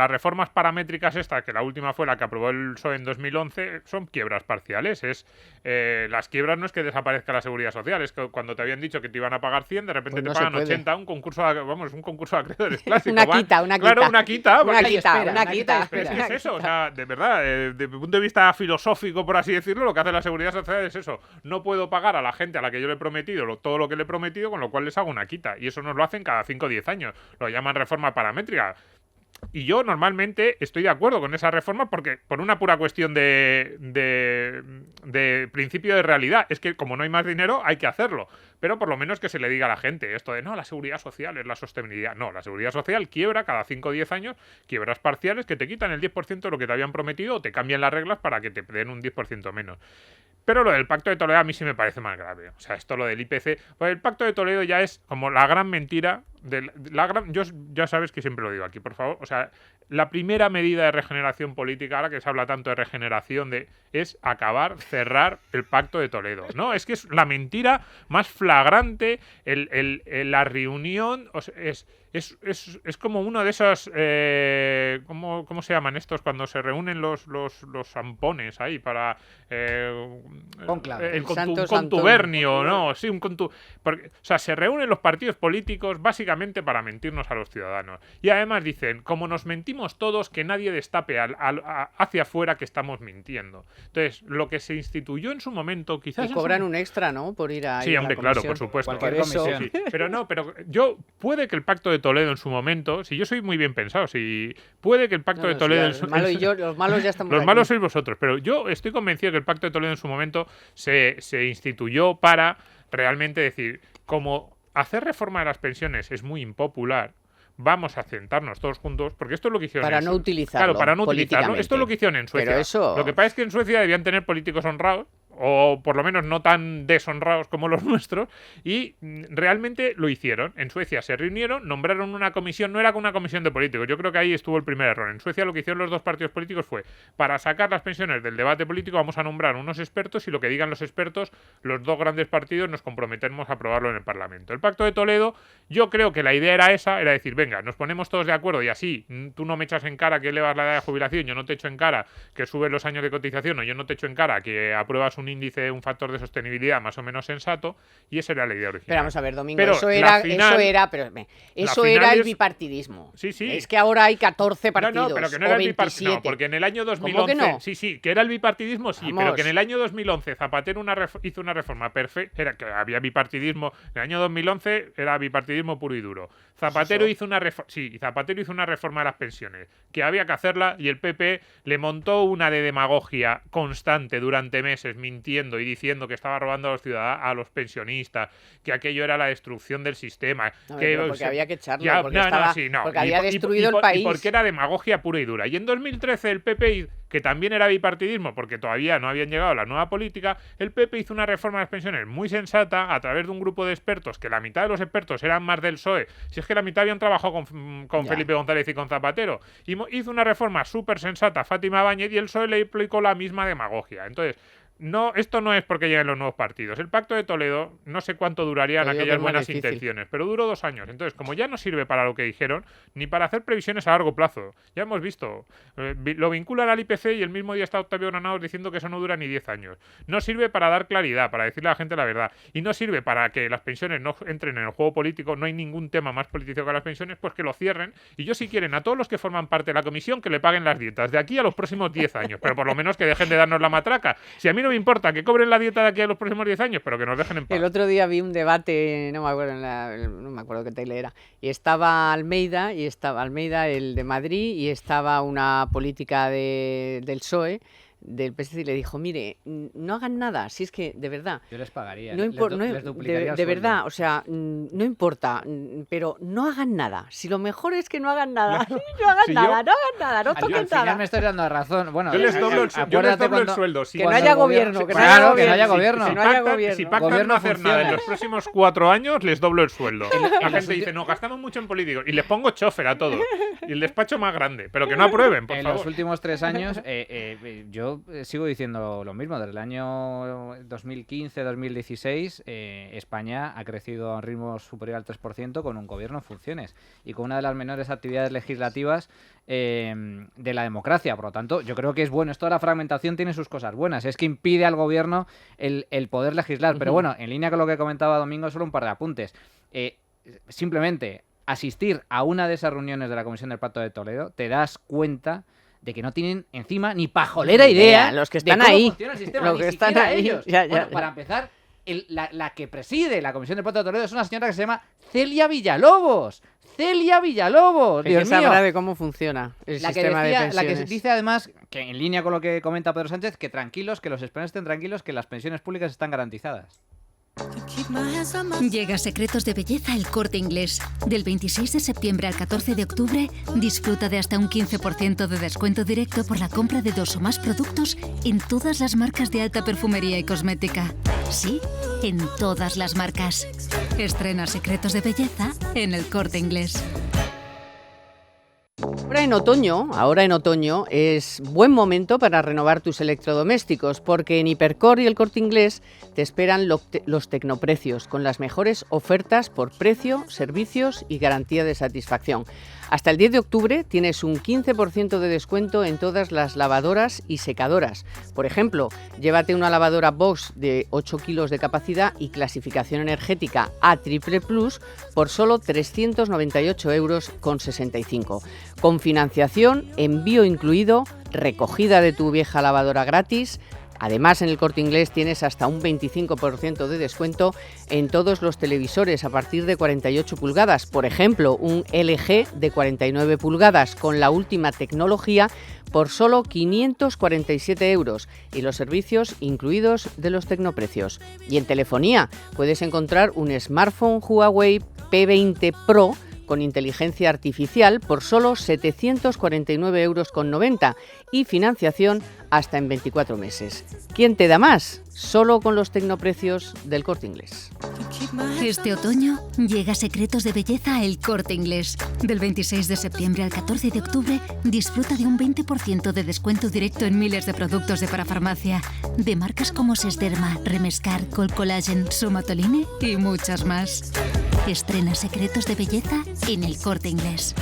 reformas paramétricas estas, que la última fue la que aprobó el PSOE en 2011, son quiebras parciales. Las quiebras no es que desaparezca la seguridad social, es que cuando te habían dicho que te iban a pagar 100, de repente pues te no pagan 80, un concurso de acreedores clásico. Una quita. Claro, una quita. Una quita. Pero es eso, o sea, de verdad, desde mi punto de vista filosófico, por así decirlo, lo que hace la seguridad social es eso. No puedo pagar a la gente a la que yo le he prometido todo lo que le he prometido, con lo cual les hago una quita. Y eso nos lo hacen cada 5 o 10 años. Lo llaman reforma paramétrica. Y yo normalmente estoy de acuerdo con esa reforma porque por una pura cuestión de principio de realidad. Es que como no hay más dinero hay que hacerlo. Pero por lo menos que se le diga a la gente esto de no, la seguridad social es la sostenibilidad. No, la seguridad social quiebra cada 5 o 10 años, quiebras parciales que te quitan el 10% de lo que te habían prometido o te cambian las reglas para que te den un 10% menos. Pero lo del Pacto de Toledo a mí sí me parece más grave. O sea, esto lo del IPC... Pues el Pacto de Toledo ya es como la gran mentira. Yo ya sabes que siempre lo digo aquí, por favor. O sea, la primera medida de regeneración política, ahora que se habla tanto de regeneración, es cerrar el Pacto de Toledo. ¿No? Es que es la mentira más flagrante. La reunión... O sea, es como uno de esos... ¿cómo se llaman estos? Cuando se reúnen los zampones ahí para... conclave. Un contubernio, ¿no? Sí, o sea, se reúnen los partidos políticos básicamente para mentirnos a los ciudadanos. Y además dicen, como nos mentimos todos, que nadie destape hacia afuera que estamos mintiendo. Entonces, lo que se instituyó en su momento, quizás... Y cobran un extra, ¿no? Por ir a... Sí, hombre, claro, por supuesto. Cualquier comisión. Sí. Pero puede que el Pacto de Toledo en su momento, si yo soy muy bien pensado, si puede que el Pacto de Toledo... Los malos ya estamos Los aquí. malos sois vosotros, pero yo estoy convencido que el Pacto de Toledo en su momento se instituyó para realmente decir, como hacer reforma de las pensiones es muy impopular, vamos a sentarnos todos juntos, porque esto es lo que hicieron Para no utilizarlo. Claro, para no utilizarlo. Esto es lo que hicieron en Suecia. Pero eso... Lo que pasa es que en Suecia debían tener políticos honrados, o por lo menos no tan deshonrados como los nuestros, y realmente lo hicieron. En Suecia se reunieron, nombraron una comisión, no era una comisión de políticos, yo creo que ahí estuvo el primer error. En Suecia lo que hicieron los dos partidos políticos fue, para sacar las pensiones del debate político vamos a nombrar unos expertos y lo que digan los expertos, los dos grandes partidos nos comprometemos a aprobarlo en el Parlamento. El Pacto de Toledo, yo creo que la idea era esa, era decir, venga, nos ponemos todos de acuerdo y así tú no me echas en cara que elevas la edad de jubilación, yo no te echo en cara que subes los años de cotización o yo no te echo en cara que apruebas un índice, un factor de sostenibilidad más o menos sensato, y esa era la idea original. Pero vamos a ver, Domingo, pero eso era el bipartidismo. Sí, sí. Es que ahora hay 14 partidos. No, pero que no era el bipartidismo. No, porque en el año 2011... ¿Cómo que no? Sí, que era el bipartidismo, sí, Vamos. pero que en el año 2011 Zapatero hizo una reforma perfecta, era que había bipartidismo, en el año 2011 era bipartidismo puro y duro. Zapatero hizo una reforma de las pensiones, que había que hacerla, y el PP le montó una de demagogia constante durante meses, mintiendo y diciendo que estaba robando a los ciudadanos, a los pensionistas, que aquello era la destrucción del sistema. No, que porque había que echarlo, porque había destruido el país. Y porque era demagogia pura y dura. Y en 2013 el PP, que también era bipartidismo, porque todavía no habían llegado a la nueva política, el PP hizo una reforma de las pensiones muy sensata a través de un grupo de expertos, que la mitad de los expertos eran más del PSOE, si es que la mitad habían trabajado con Felipe González y con Zapatero, y hizo una reforma súper sensata a Fátima Báñez y el PSOE le aplicó la misma demagogia. Entonces, no, esto no es porque lleguen los nuevos partidos. El Pacto de Toledo, no sé cuánto durarían aquellas buenas intenciones, pero duró 2 años. Entonces, como ya no sirve para lo que dijeron, ni para hacer previsiones a largo plazo. Ya hemos visto, lo vinculan al IPC y el mismo día está Octavio Granados diciendo que eso no dura ni 10 años. No sirve para dar claridad, para decirle a la gente la verdad. Y no sirve para que las pensiones no entren en el juego político. No hay ningún tema más político que las pensiones, pues que lo cierren. Y yo, si quieren, a todos los que forman parte de la comisión, que le paguen las dietas de aquí a los próximos 10 años. Pero por lo menos que dejen de darnos la matraca. Si a mí no me importa que cobren la dieta de aquí a los próximos 10 años, pero que nos dejen en paz. El otro día vi un debate, no me acuerdo qué tele era, y estaba Almeida, el de Madrid, y estaba una política del PSOE, del PSC, y le dijo, mire, no hagan nada, si es que, de verdad... Yo les pagaría, les duplicaría de verdad, o sea, no importa, pero no hagan nada. Si lo mejor es que no hagan nada, no hagan nada, no toquen al final nada. me estoy dando razón. Bueno, yo les doblo el sueldo. Que no haya gobierno. Que no haya gobierno. Si pactan no hacer nada en los próximos 4 años, les doblo el sueldo. La gente dice, no, gastamos mucho en políticos. Y les pongo chofer a todos. Y el despacho más grande. Pero que no aprueben, por favor. En los últimos 3 años, yo sigo diciendo lo mismo. Desde el año 2015-2016 España ha crecido a un ritmo superior al 3% con un gobierno en funciones y con una de las menores actividades legislativas de la democracia. Por lo tanto, yo creo que es bueno. Esto de la fragmentación tiene sus cosas buenas. Es que impide al gobierno el poder legislar. Pero bueno, en línea con lo que comentaba Domingo, solo un par de apuntes. Simplemente asistir a una de esas reuniones de la Comisión del Pacto de Toledo, te das cuenta de que no tienen encima ni pajolera idea los que están de cómo ahí, funciona el sistema, los ni que están siquiera ahí. ellos. Ya. Para empezar, la que preside la Comisión del Pacto de Toledo es una señora que se llama Celia Villalobos. Celia Villalobos, Dios mío. Sabrá de cómo funciona el sistema de pensiones. La que dice además, que en línea con lo que comenta Pedro Sánchez, que tranquilos, que los españoles estén tranquilos, que las pensiones públicas están garantizadas. Llega Secretos de Belleza El Corte Inglés. Del 26 de septiembre al 14 de octubre, disfruta de hasta un 15% de descuento directo por la compra de 2 o más productos en todas las marcas de alta perfumería y cosmética. Sí, en todas las marcas. Estrena Secretos de Belleza en El Corte Inglés. Ahora en otoño es buen momento para renovar tus electrodomésticos, porque en Hipercor y El Corte Inglés te esperan los tecnoprecios, con las mejores ofertas por precio, servicios y garantía de satisfacción. Hasta el 10 de octubre tienes un 15% de descuento en todas las lavadoras y secadoras. Por ejemplo, llévate una lavadora Bosch de 8 kilos de capacidad y clasificación energética A++ por solo 398,65 €. Con financiación, envío incluido, recogida de tu vieja lavadora gratis. Además, en El Corte Inglés tienes hasta un 25% de descuento en todos los televisores a partir de 48 pulgadas. Por ejemplo, un LG de 49 pulgadas con la última tecnología por solo 547 € y los servicios incluidos de los tecnoprecios. Y en telefonía puedes encontrar un smartphone Huawei P20 Pro con inteligencia artificial por solo 749,90 € y financiación hasta en 24 meses. ¿Quién te da más? Solo con los tecnoprecios del Corte Inglés. Este otoño llega Secretos de Belleza a El Corte Inglés. Del 26 de septiembre al 14 de octubre disfruta de un 20% de descuento directo en miles de productos de parafarmacia, de marcas como Sesderma, Remescar, Colcollagen, Somatoline y muchas más. Estrena Secretos de Belleza en El Corte Inglés.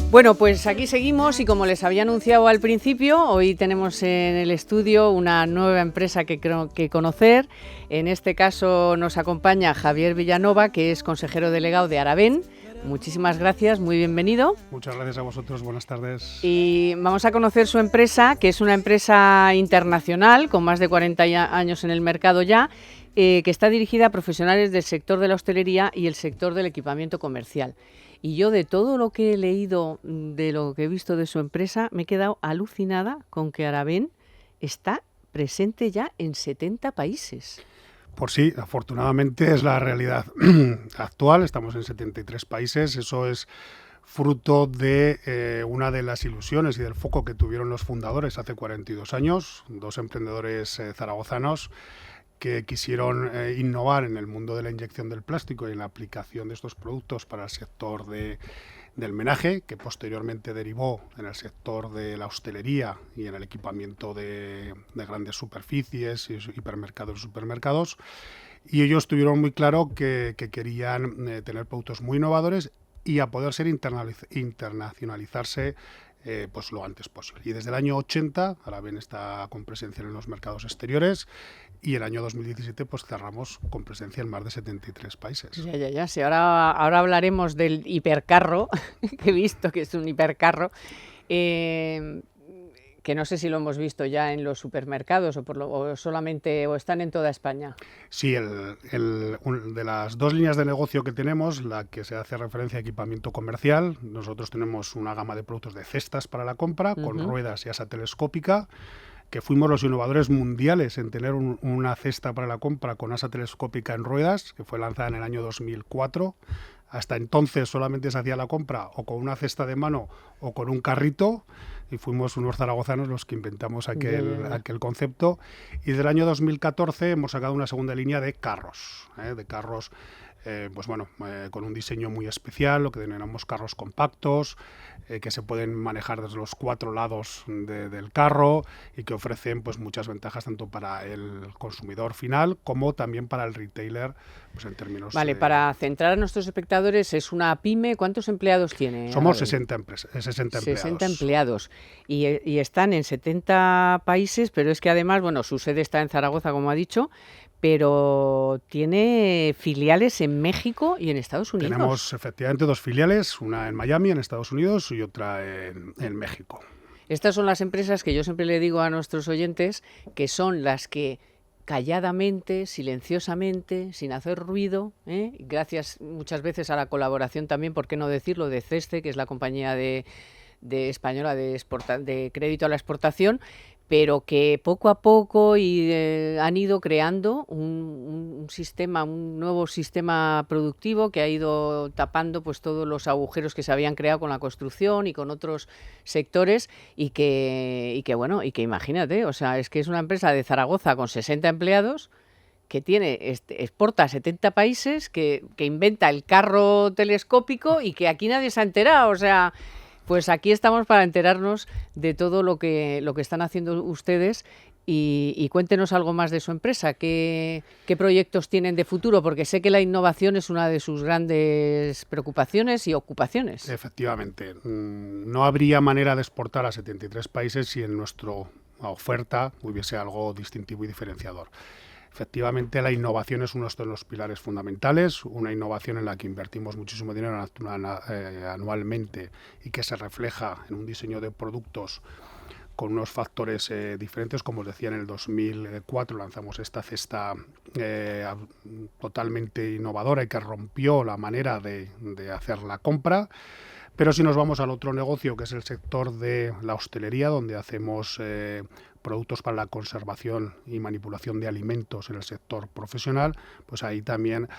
Bueno, pues aquí seguimos y como les había anunciado al principio, hoy tenemos en el estudio una nueva empresa que creo que conocer. En este caso nos acompaña Javier Villanova, que es consejero delegado de Aravén. Muchísimas gracias, muy bienvenido. Muchas gracias a vosotros, buenas tardes. Y vamos a conocer su empresa, que es una empresa internacional con más de 40 años en el mercado ya, que está dirigida a profesionales del sector de la hostelería y el sector del equipamiento comercial. Y yo, de todo lo que he leído, de lo que he visto de su empresa, me he quedado alucinada con que Aravén está presente ya en 70 países. Pues sí, afortunadamente es la realidad actual, estamos en 73 países, eso es fruto de una de las ilusiones y del foco que tuvieron los fundadores hace 42 años, dos emprendedores zaragozanos que quisieron innovar en el mundo de la inyección del plástico y en la aplicación de estos productos para el sector del menaje, que posteriormente derivó en el sector de la hostelería y en el equipamiento de grandes superficies, hipermercados y supermercados. Y ellos tuvieron muy claro que querían tener productos muy innovadores y a poder ser internacionalizarse pues lo antes posible. Y desde el año 80, Aravén está con presencia en los mercados exteriores, y el año 2017 pues cerramos con presencia en más de 73 países. Ya. Sí, ahora hablaremos del hipercarro, que he visto que es un hipercarro, que no sé si lo hemos visto ya en los supermercados o solamente o están en toda España. Sí, de las dos líneas de negocio que tenemos, la que se hace referencia a equipamiento comercial, nosotros tenemos una gama de productos de cestas para la compra, con ruedas y asa telescópica, que fuimos los innovadores mundiales en tener una cesta para la compra con asa telescópica en ruedas, que fue lanzada en el año 2004. Hasta entonces solamente se hacía la compra o con una cesta de mano o con un carrito, y fuimos unos zaragozanos los que inventamos aquel concepto. Y desde el año 2014 hemos sacado una segunda línea de carros, con un diseño muy especial, lo que denominamos carros compactos, que se pueden manejar desde los 4 lados del carro y que ofrecen pues muchas ventajas tanto para el consumidor final como también para el retailer, pues en términos... Vale, para centrar a nuestros espectadores, es una pyme. ¿Cuántos empleados tiene? Somos 60 empleados. 60 empleados y están en 70 países, pero es que además, bueno, su sede está en Zaragoza, como ha dicho, pero tiene filiales en México y en Estados Unidos. Tenemos efectivamente 2 filiales, una en Miami, en Estados Unidos, y otra en México. Estas son las empresas que yo siempre le digo a nuestros oyentes que son las que calladamente, silenciosamente, sin hacer ruido, gracias muchas veces a la colaboración también, por qué no decirlo, de CESCE, que es la compañía de española de crédito a la exportación, pero que poco a poco han ido creando un nuevo sistema productivo que ha ido tapando pues todos los agujeros que se habían creado con la construcción y con otros sectores y que imagínate, o sea, es que es una empresa de Zaragoza con 60 empleados que exporta a 70 países, que inventa el carro telescópico y que aquí nadie se ha enterado, o sea... Pues aquí estamos para enterarnos de todo lo que están haciendo ustedes y cuéntenos algo más de su empresa. ¿Qué proyectos tienen de futuro? Porque sé que la innovación es una de sus grandes preocupaciones y ocupaciones. Efectivamente. No habría manera de exportar a 73 países si en nuestra oferta hubiese algo distintivo y diferenciador. Efectivamente, la innovación es uno de los pilares fundamentales, una innovación en la que invertimos muchísimo dinero anualmente y que se refleja en un diseño de productos con unos factores diferentes. Como os decía, en el 2004 lanzamos esta cesta totalmente innovadora y que rompió la manera de hacer la compra. Pero si nos vamos al otro negocio, que es el sector de la hostelería, donde hacemos productos para la conservación y manipulación de alimentos en el sector profesional, pues ahí también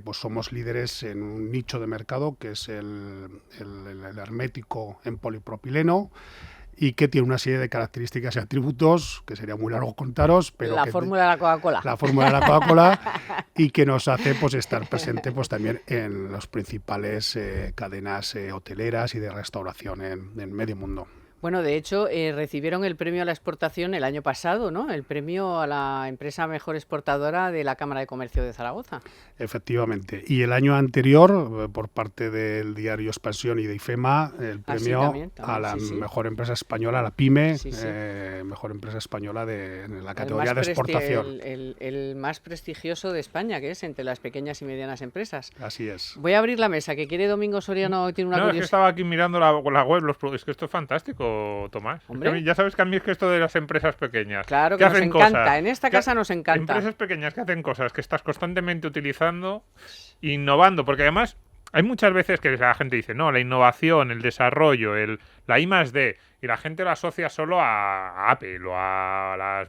pues somos líderes en un nicho de mercado que es el hermético en polipropileno, y que tiene una serie de características y atributos que sería muy largo contaros, pero la fórmula de la Coca-Cola. La fórmula de la Coca-Cola y que nos hace pues estar presente pues también en las principales cadenas hoteleras y de restauración en medio mundo. Bueno, de hecho, recibieron el premio a la exportación el año pasado, ¿no? El premio a la empresa mejor exportadora de la Cámara de Comercio de Zaragoza. Efectivamente. Y el año anterior, por parte del diario Expansión y de IFEMA, el premio también, a la sí. mejor empresa española, la PYME, Sí. mejor empresa española en la categoría de exportación. El más prestigioso de España, que es entre las pequeñas y medianas empresas. Así es. Voy a abrir la mesa, que quiere Domingo Soriano, tiene una No, es que curiosidad. estaba aquí mirando la web, es que esto es fantástico, Tomás. Es que Hombre. ya sabes que a mí es que esto de las empresas pequeñas, Claro que que nos hacen encanta, cosas, en esta que casa nos encanta. Empresas pequeñas que hacen cosas que estás constantemente utilizando, innovando, porque además hay muchas veces que la gente dice, no, la innovación, el desarrollo, la I+D, y la gente lo asocia solo a Apple o a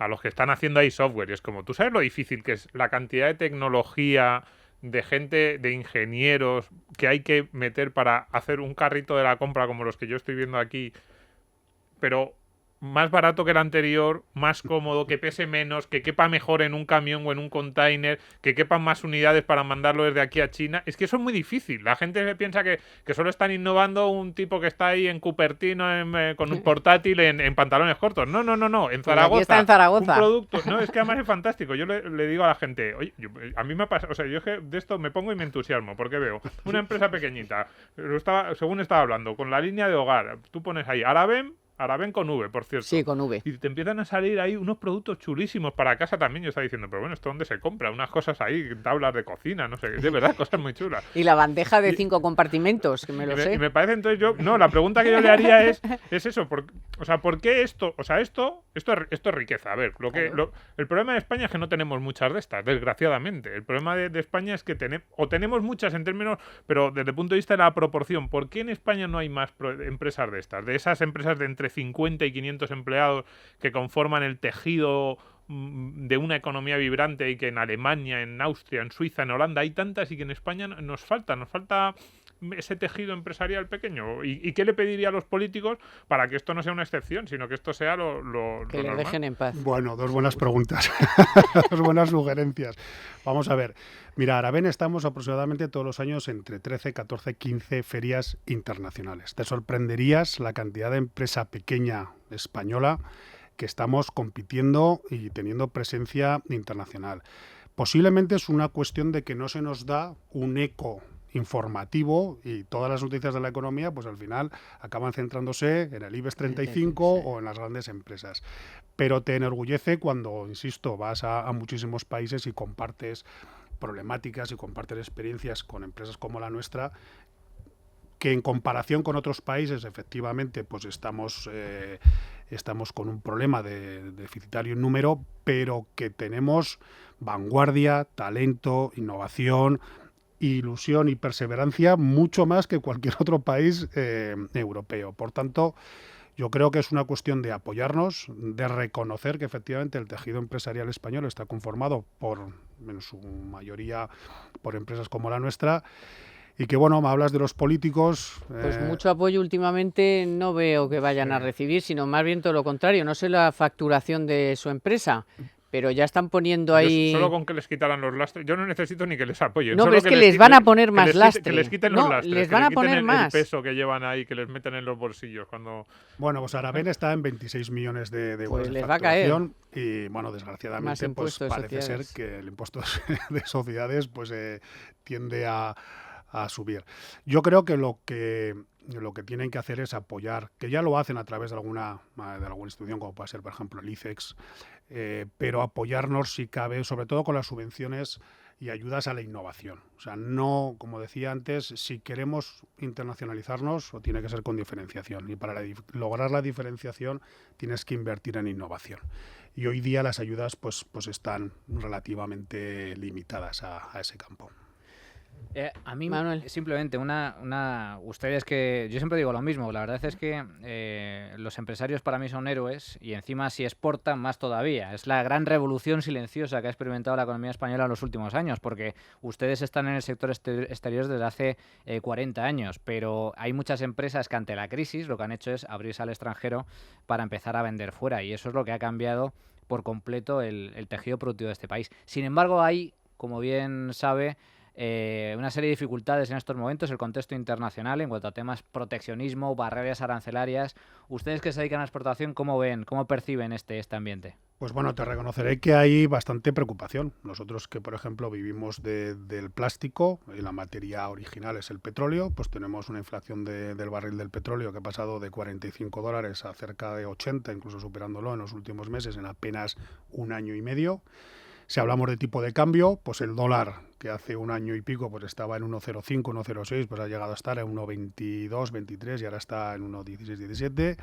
los que están haciendo ahí software. Y es como, ¿tú sabes lo difícil que es la cantidad de tecnología, de gente, de ingenieros que hay que meter para hacer un carrito de la compra como los que yo estoy viendo aquí, pero más barato que el anterior, más cómodo, que pese menos, que quepa mejor en un camión o en un container, que quepan más unidades para mandarlo desde aquí a China? Es que eso es muy difícil. La gente piensa que solo están innovando un tipo que está ahí en Cupertino con un portátil en pantalones cortos. No. En Zaragoza. Aquí está en Zaragoza. Un producto. No, es que además es fantástico. Yo le digo a la gente, oye, a mí me pasa, o sea, yo es que de esto me pongo y me entusiasmo, porque veo una empresa pequeñita, según estaba hablando, con la línea de hogar, tú pones ahí Aravén con V, por cierto. Sí, con V. Y te empiezan a salir ahí unos productos chulísimos para casa también. Yo estaba diciendo, pero bueno, ¿esto dónde se compra? Unas cosas ahí, tablas de cocina, no sé, de verdad, cosas muy chulas. Y la bandeja de 5 compartimentos, que me lo sé. Y me parece, entonces la pregunta que yo le haría es eso, ¿por qué esto? O sea, esto es riqueza. A ver, el problema de España es que no tenemos muchas de estas, desgraciadamente. El problema de España es que tenemos muchas en términos, pero desde el punto de vista de la proporción, ¿por qué en España no hay más empresas de estas? De esas empresas de entre 50 y 500 empleados que conforman el tejido de una economía vibrante, y que en Alemania, en Austria, en Suiza, en Holanda hay tantas, y que en España nos falta ese tejido empresarial pequeño. ¿Y qué le pediría a los políticos para que esto no sea una excepción, sino que esto sea lo que le normal? dejen en paz. Bueno, dos buenas preguntas, dos buenas sugerencias. Vamos a ver. Mira, Aravén estamos aproximadamente todos los años entre 13, 14, 15 ferias internacionales. Te sorprenderías la cantidad de empresa pequeña española que estamos compitiendo y teniendo presencia internacional. Posiblemente es una cuestión de que no se nos da un eco informativo, y todas las noticias de la economía pues al final acaban centrándose en el IBEX 35 o en las grandes empresas. Pero te enorgullece cuando, insisto, vas a muchísimos países y compartes problemáticas y compartes experiencias con empresas como la nuestra, que en comparación con otros países efectivamente pues estamos con un problema de deficitario en número, pero que tenemos vanguardia, talento, innovación, ilusión y perseverancia mucho más que cualquier otro país europeo. Por tanto, yo creo que es una cuestión de apoyarnos, de reconocer que efectivamente el tejido empresarial español está conformado en su mayoría por empresas como la nuestra. Y que, bueno, me hablas de los políticos. Pues mucho apoyo últimamente no veo que vayan a recibir, sino más bien todo lo contrario. No sé la facturación de su empresa, pero ya están poniendo ahí... Solo con que les quitaran los lastres. Yo no necesito ni que les apoyen. No, solo pero es que les van a poner más lastre. Que les quiten no, los lastres. les van a poner más. El peso que llevan ahí, que les meten en los bolsillos cuando... Bueno, pues Aravén está en 26 millones de euros pues de les facturación. Va a caer. Y, bueno, desgraciadamente, pues parece ser que el impuesto de sociedades pues tiende a subir. Yo creo que lo que tienen que hacer es apoyar, que ya lo hacen a través de alguna institución, como puede ser, por ejemplo, el ICEX, pero apoyarnos si cabe, sobre todo con las subvenciones y ayudas a la innovación. O sea, no, como decía antes, si queremos internacionalizarnos, o tiene que ser con diferenciación. Y para lograr la diferenciación tienes que invertir en innovación. Y hoy día las ayudas pues están relativamente limitadas a ese campo. A mí, Manuel. simplemente ustedes que yo siempre digo lo mismo, la verdad es que los empresarios para mí son héroes y encima si exportan más todavía. Es la gran revolución silenciosa que ha experimentado la economía española en los últimos años, porque ustedes están en el sector exterior desde hace 40 años, pero hay muchas empresas que ante la crisis lo que han hecho es abrirse al extranjero para empezar a vender fuera, y eso es lo que ha cambiado por completo el tejido productivo de este país. Sin embargo, hay, como bien sabe, una serie de dificultades en estos momentos, el contexto internacional en cuanto a temas proteccionismo, barreras arancelarias. Ustedes que se dedican a la exportación, ¿cómo ven, cómo perciben este ambiente? Pues bueno, te reconoceré que hay bastante preocupación. Nosotros que, por ejemplo, vivimos del plástico y la materia original es el petróleo, pues tenemos una inflación del barril del petróleo que ha pasado de $45 a cerca de 80, incluso superándolo en los últimos meses en apenas un año y medio. Si hablamos de tipo de cambio, pues el dólar, que hace un año y pico pues estaba en 1,05, 1,06, pues ha llegado a estar en 1,22, 23 y ahora está en 1,16, 17.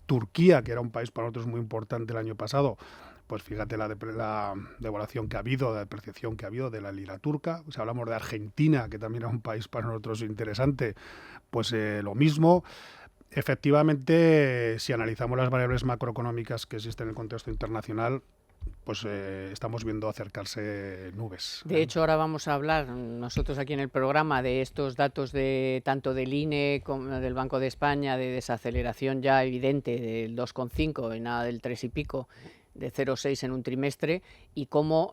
Turquía, que era un país para nosotros muy importante el año pasado, pues fíjate la devaluación que ha habido, la depreciación que ha habido de la lira turca. Si hablamos de Argentina, que también era un país para nosotros interesante, pues lo mismo. Efectivamente, si analizamos las variables macroeconómicas que existen en el contexto internacional, pues estamos viendo acercarse nubes. De hecho, ahora vamos a hablar nosotros aquí en el programa de estos datos de tanto del INE como del Banco de España, de desaceleración ya evidente del 2,5 y nada del 3 y pico, de 0,6 en un trimestre, y cómo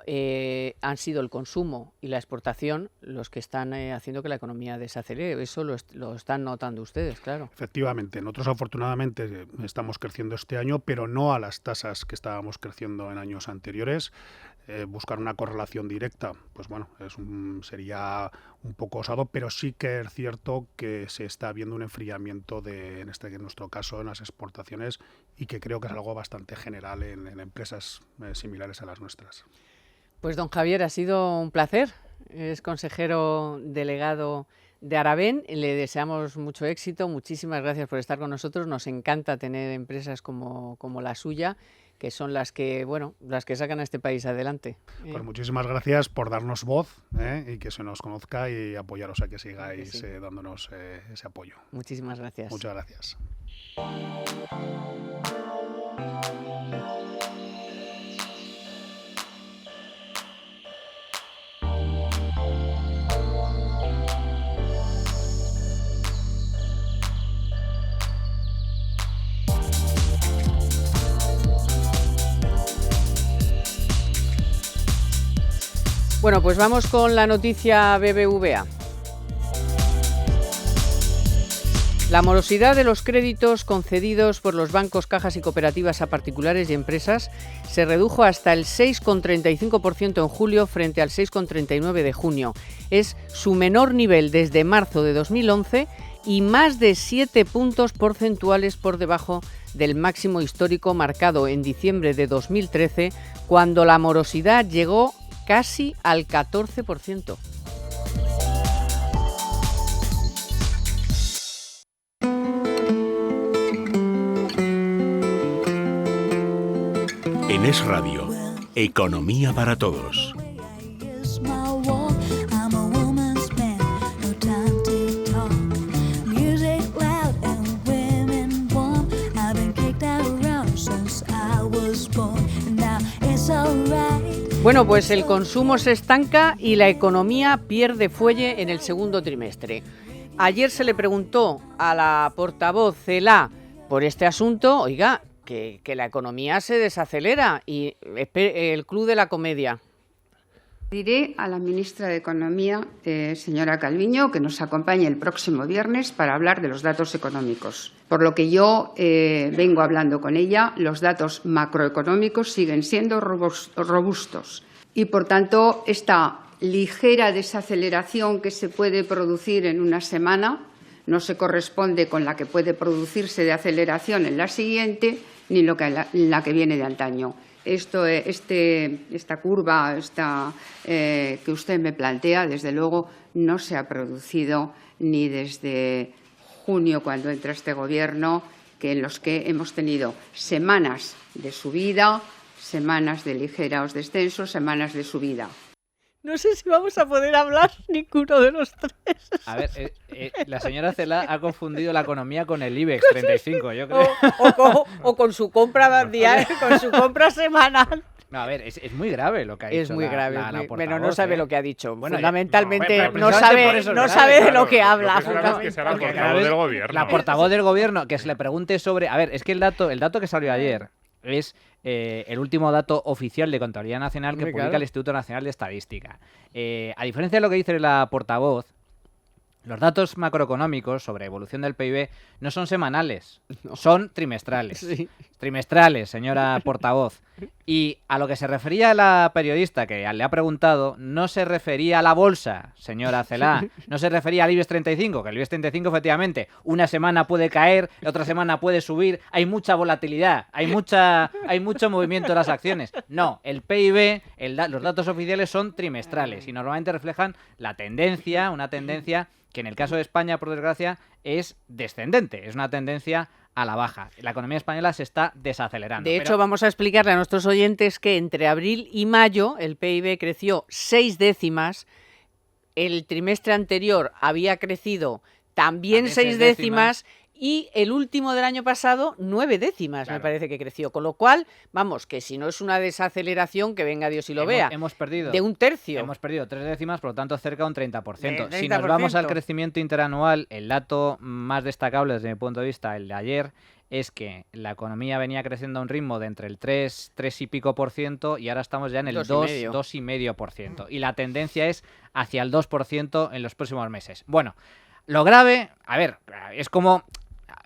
han sido el consumo y la exportación los que están haciendo que la economía desacelere. Eso lo están notando ustedes, claro. Efectivamente, nosotros afortunadamente estamos creciendo este año, pero no a las tasas que estábamos creciendo en años anteriores. Buscar una correlación directa, pues bueno, sería un poco osado, pero sí que es cierto que se está viendo un enfriamiento en nuestro caso en las exportaciones, y que creo que es algo bastante general en empresas similares a las nuestras. Pues don Javier, ha sido un placer. Es consejero delegado de Aravén. Le deseamos mucho éxito. Muchísimas gracias por estar con nosotros. Nos encanta tener empresas como la suya, que son las que sacan a este país adelante. Pues muchísimas gracias por darnos voz y que se nos conozca y apoyaros a que sigáis dándonos ese apoyo. Muchísimas gracias. Muchas gracias. Bueno, pues vamos con la noticia BBVA. La morosidad de los créditos concedidos por los bancos, cajas y cooperativas a particulares y empresas se redujo hasta el 6,35% en julio frente al 6,39% de junio. Es su menor nivel desde marzo de 2011 y más de 7 puntos porcentuales por debajo del máximo histórico marcado en diciembre de 2013, cuando la morosidad llegó casi al 14%. En Es Radio, Economía para Todos. Bueno, pues el consumo se estanca y la economía pierde fuelle en el segundo trimestre. Ayer se le preguntó a la portavoz Celaá por este asunto, oiga, que la economía se desacelera, y el Club de la Comedia. Diré a la ministra de Economía, señora Calviño, que nos acompañe el próximo viernes para hablar de los datos económicos. Por lo que yo vengo hablando con ella, los datos macroeconómicos siguen siendo robustos y, por tanto, esta ligera desaceleración que se puede producir en una semana no se corresponde con la que puede producirse de aceleración en la siguiente ni la que viene de antaño. esta curva que usted me plantea, desde luego, no se ha producido ni desde junio, cuando entra este Gobierno, en los que hemos tenido semanas de subida, semanas de ligeros descensos, semanas de subida. No sé si vamos a poder hablar ninguno de los tres. A ver, la señora Celaá ha confundido la economía con el IBEX 35, yo creo. O con su compra diaria, con su compra semanal. No, a ver, es muy grave lo que ha dicho. Es muy grave. La Bueno, no sabe lo que ha dicho. Bueno, fundamentalmente no, no sabe de lo que habla. La portavoz del Gobierno, que se le pregunte sobre... A ver, es que el dato que salió ayer es el último dato oficial de Contabilidad Nacional que publica el Instituto Nacional de Estadística. A diferencia de lo que dice la portavoz, los datos macroeconómicos sobre evolución del PIB no son semanales, son trimestrales. Sí. Trimestrales, señora portavoz. Y a lo que se refería la periodista que le ha preguntado, no se refería a la bolsa, señora Celaá, no se refería al IBEX 35, que el IBEX 35 efectivamente una semana puede caer, otra semana puede subir, hay mucha volatilidad, hay mucho movimiento de las acciones. No, el PIB, los datos oficiales son trimestrales y normalmente reflejan la tendencia, una tendencia que en el caso de España, por desgracia, es descendente, es una tendencia a la baja. La economía española se está desacelerando. De hecho, vamos a explicarle a nuestros oyentes que entre abril y mayo el PIB creció 6 décimas, el trimestre anterior había crecido también 6 décimas y el último del año pasado 9 décimas, claro. Me parece que creció. Con lo cual, vamos, que si no es una desaceleración, que venga Dios y lo vea. Hemos perdido. De un tercio. Hemos perdido 3 décimas, por lo tanto cerca de un 30%. Si nos vamos al crecimiento interanual, el dato más destacable desde mi punto de vista, el de ayer, es que la economía venía creciendo a un ritmo de entre el 3 y pico % y ahora estamos ya en el 2,5%. Y la tendencia es hacia el 2% en los próximos meses. Bueno, lo grave, a ver, es como...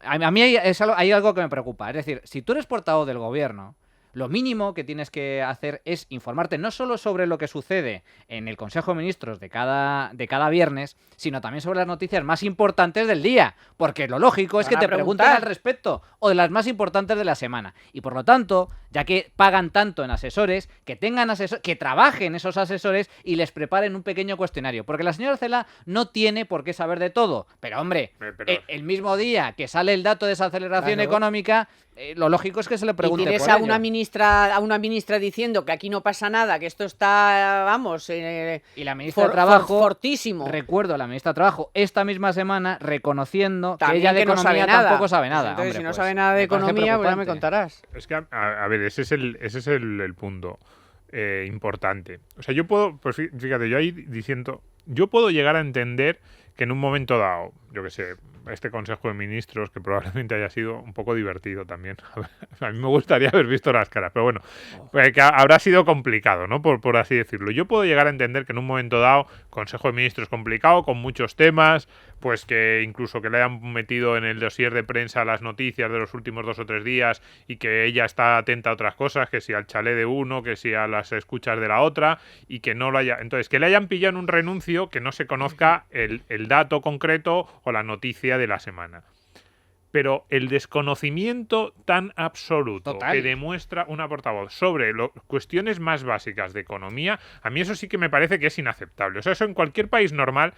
A mí hay algo que me preocupa. Es decir, si tú eres portavoz del Gobierno, lo mínimo que tienes que hacer es informarte no solo sobre lo que sucede en el Consejo de Ministros de cada viernes, sino también sobre las noticias más importantes del día. Porque lo lógico es que te pregunten al respecto o de las más importantes de la semana. Y por lo tanto, ya que pagan tanto en asesores, que tengan que trabajen esos asesores y les preparen un pequeño cuestionario. Porque la señora Celaá no tiene por qué saber de todo. Pero hombre, el mismo día que sale el dato de desaceleración económica, lo lógico es que se le pregunte por ello. Y tienes a una ministra diciendo que aquí no pasa nada, que esto está, vamos, y la ministra de Trabajo, fortísimo. Recuerdo a la ministra de Trabajo esta misma semana reconociendo también que ella de que economía tampoco sabe nada. Entonces, hombre, si no sabe nada de economía, pues ya me contarás. Es que, a ver, ese es el punto importante. O sea, yo puedo, pues fíjate, yo ahí diciendo, yo puedo llegar a entender que en un momento dado, yo qué sé, este Consejo de Ministros, que probablemente haya sido un poco divertido también. A mí me gustaría haber visto las caras, pero bueno, que habrá sido complicado, ¿no? Por así decirlo. Yo puedo llegar a entender que en un momento dado, Consejo de Ministros complicado, con muchos temas, pues que incluso que le hayan metido en el dossier de prensa las noticias de los últimos 2 o 3 días y que ella está atenta a otras cosas, que si al chalet de uno, que si a las escuchas de la otra, y que no lo haya... Entonces, que le hayan pillado en un renuncio que no se conozca el dato concreto o la noticia de la semana. Pero el desconocimiento tan absoluto que demuestra una portavoz sobre cuestiones más básicas de economía, a mí eso sí que me parece que es inaceptable. O sea, eso en cualquier país normal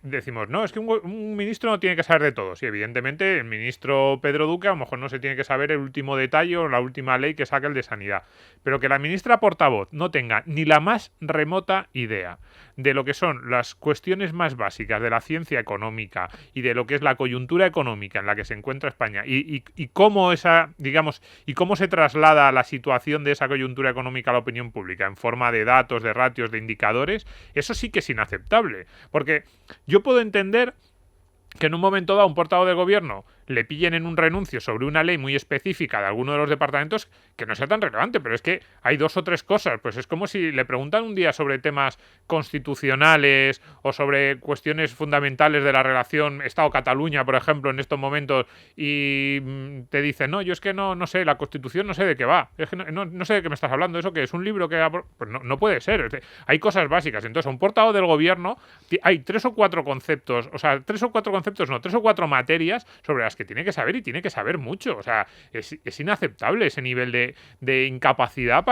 decimos, no, es que un ministro no tiene que saber de todo. Sí, evidentemente el ministro Pedro Duque a lo mejor no se tiene que saber el último detalle o la última ley que saca el de Sanidad. Pero que la ministra portavoz no tenga ni la más remota idea de lo que son las cuestiones más básicas de la ciencia económica y de lo que es la coyuntura económica en la que se encuentra España y cómo y cómo se traslada la situación de esa coyuntura económica a la opinión pública en forma de datos, de ratios, de indicadores, eso sí que es inaceptable. Porque yo puedo entender que en un momento dado un portavoz del Gobierno le pillen en un renuncio sobre una ley muy específica de alguno de los departamentos que no sea tan relevante, pero es que hay 2 o 3 cosas, pues es como si le preguntan un día sobre temas constitucionales o sobre cuestiones fundamentales de la relación Estado-Cataluña, por ejemplo, en estos momentos, y te dicen, no, yo es que no sé, la Constitución no sé de qué va, es que no sé de qué me estás hablando, eso que es un libro que... Pues no puede ser, hay cosas básicas. Entonces, un portavoz del Gobierno, hay 3 o 4 conceptos, o sea, 3 o 4 conceptos, no, 3 o 4 materias sobre las las que tiene que saber y tiene que saber mucho. O sea, es inaceptable ese nivel de incapacidad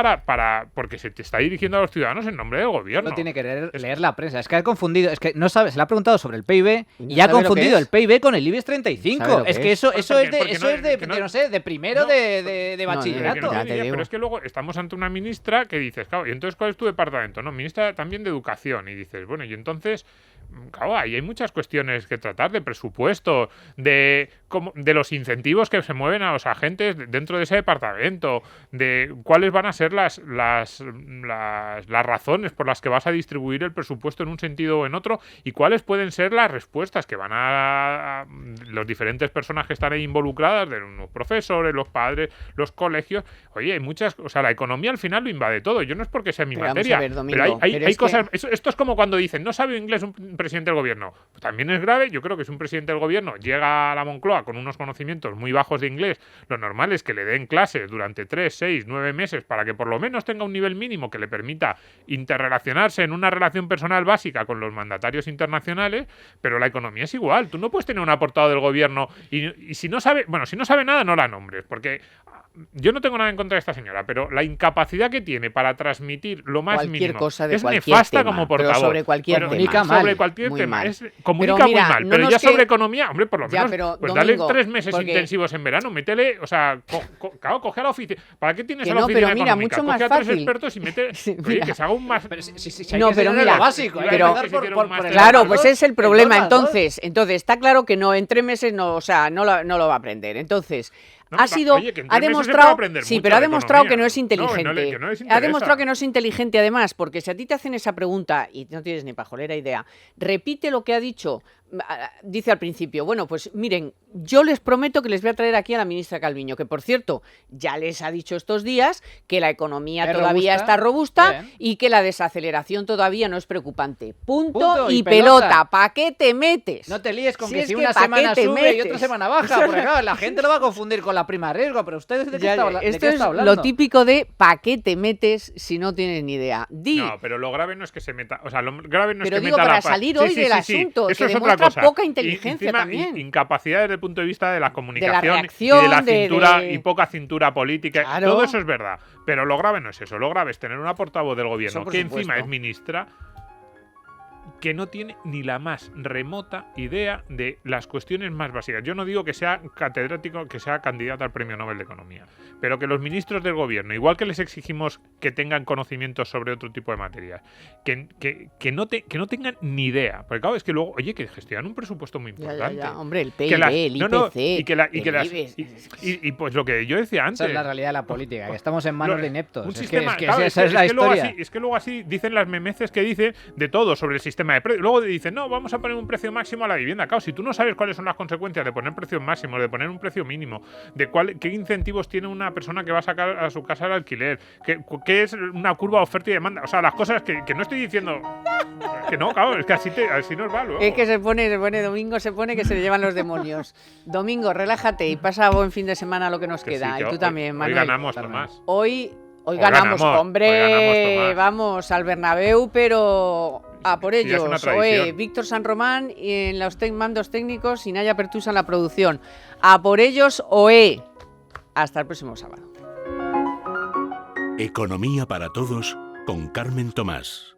porque se te está dirigiendo a los ciudadanos en nombre del gobierno. No tiene que leer la prensa. Es que ha confundido, es que no sabe, se le ha preguntado sobre el PIB y no ha sabe lo confundido que el PIB con el IBEX 35. Es que eso Porque es de primero de bachillerato. Pero es que luego estamos ante una ministra que dices, claro, ¿y entonces cuál es tu departamento? No, ministra también de Educación. Y dices, bueno, y entonces, claro, ahí hay muchas cuestiones que tratar, de presupuesto, de los incentivos que se mueven a los agentes dentro de ese departamento, de cuáles van a ser las razones por las que vas a distribuir el presupuesto en un sentido o en otro, y cuáles pueden ser las respuestas que van a los diferentes personas que están ahí involucradas, de los profesores, los padres, los colegios. Oye, hay muchas, o sea, la economía al final lo invade todo. Yo no es porque sea mi materia, pero hay cosas. Esto es como cuando dicen, no sabe inglés un presidente del gobierno. Pues también es grave. Yo creo que si un presidente del gobierno llega a la Moncloa con unos conocimientos muy bajos de inglés, lo normal es que le den clases durante 3, 6, 9 meses para que por lo menos tenga un nivel mínimo que le permita interrelacionarse en una relación personal básica con los mandatarios internacionales, pero la economía es igual. Tú no puedes tener un aportado del gobierno y si no sabe nada, no la nombres, porque yo no tengo nada en contra de esta señora, pero la incapacidad que tiene para transmitir lo más cualquier mínimo cosa de es cualquier nefasta tema, como portavoz. pero sobre cualquier tema. Comunica Mal, sobre cualquier muy tema. mal. Comunica Pero mira, muy mal, no pero nos ya que- sobre economía, hombre, por lo Ya, menos, pero, pues Domingo, dale 3 meses porque- intensivos en verano, métele, o sea, claro, coge a la oficina. ¿Para qué tienes Que a la no, oficina pero mira, económica? mucho más Coge a 3 fácil. expertos y mete, Sí, oye, mira. que se haga un más. No, pero mira, básico, pero- Claro, pues es el problema. normal, ¿no? Entonces, está claro que no, en 3 meses no, o sea, no lo va a aprender. Entonces, No, ha sido, oye, que en ha 3 meses se puede demostrado, aprender sí, mucho pero ha de demostrado que economía. no es inteligente. Que no les Ha interesa. demostrado que no es inteligente además, porque si a ti te hacen esa pregunta y no tienes ni pajolera idea, repite lo que ha dicho. Dice al principio, bueno, pues miren, yo les prometo que les voy a traer aquí a la ministra Calviño, que por cierto, ya les ha dicho estos días que la economía Es todavía robusta. está robusta Bien. y que la desaceleración todavía no es preocupante. Punto Punto y y pelota. pelota. ¿Para qué te metes? No te líes con Si que es si que una ¿pa' qué semana te sube y metes? otra semana baja, porque claro, la gente lo va a confundir con la prima de riesgo, pero ustedes de qué Ya, está, de esto qué es está hablando. lo típico de ¿para qué te metes si no tienes ni idea? No, pero lo grave no es que se meta, o sea, lo grave no es Pero que digo, meta para la salir hoy del asunto, Eso que es otra demuestra cosa. poca Y inteligencia encima, también. Incapacidad desde el punto de vista de la comunicación reacción, y de la de- cintura de- y poca cintura política. Claro. Todo eso es verdad, pero lo grave no es eso. Lo grave es tener una portavoz del gobierno Eso por que supuesto. encima es ministra, que no tiene ni la más remota idea de las cuestiones más básicas. Yo no digo que sea catedrático, que sea candidato al Premio Nobel de Economía, pero que los ministros del gobierno, igual que les exigimos que tengan conocimientos sobre otro tipo de materias, que no tengan ni idea. Porque claro, es que luego, oye, que gestionan un presupuesto muy Ya, importante. ya, hombre, el Que PIB, las- el no, no, IPC, y que la- y que el las- IBEX. y pues lo que yo decía antes. Esa es la realidad de la política, que estamos en manos de ineptos. Un Es sistema, que claro, esa es la luego historia. es que luego así dicen las memeces que dicen de todo sobre el sistema de precios. Luego dicen, no, vamos a poner un precio máximo a la vivienda. Claro, si tú no sabes cuáles son las consecuencias de poner precios máximos, de poner un precio mínimo, de qué incentivos tiene una persona que va a sacar a su casa el alquiler, qué es una curva de oferta y demanda. O sea, las cosas que no estoy diciendo que no, claro, es que así nos va luego. Es que se pone Domingo, se pone que se le llevan los demonios. Domingo, relájate y pasa buen fin de semana lo que nos Que sí, queda. que y tú hoy- también, hoy Manuel. ganamos, Tomás. Hoy ganamos, hombre, hoy ganamos, Tomás. vamos al Bernabéu, pero a por Sí, ya es ellos. una tradición. Oe, Víctor San Román y en los mandos técnicos y Naya Pertusa en la producción. A por ellos, OE. Hasta el próximo sábado. Economía para todos con Carmen Tomás.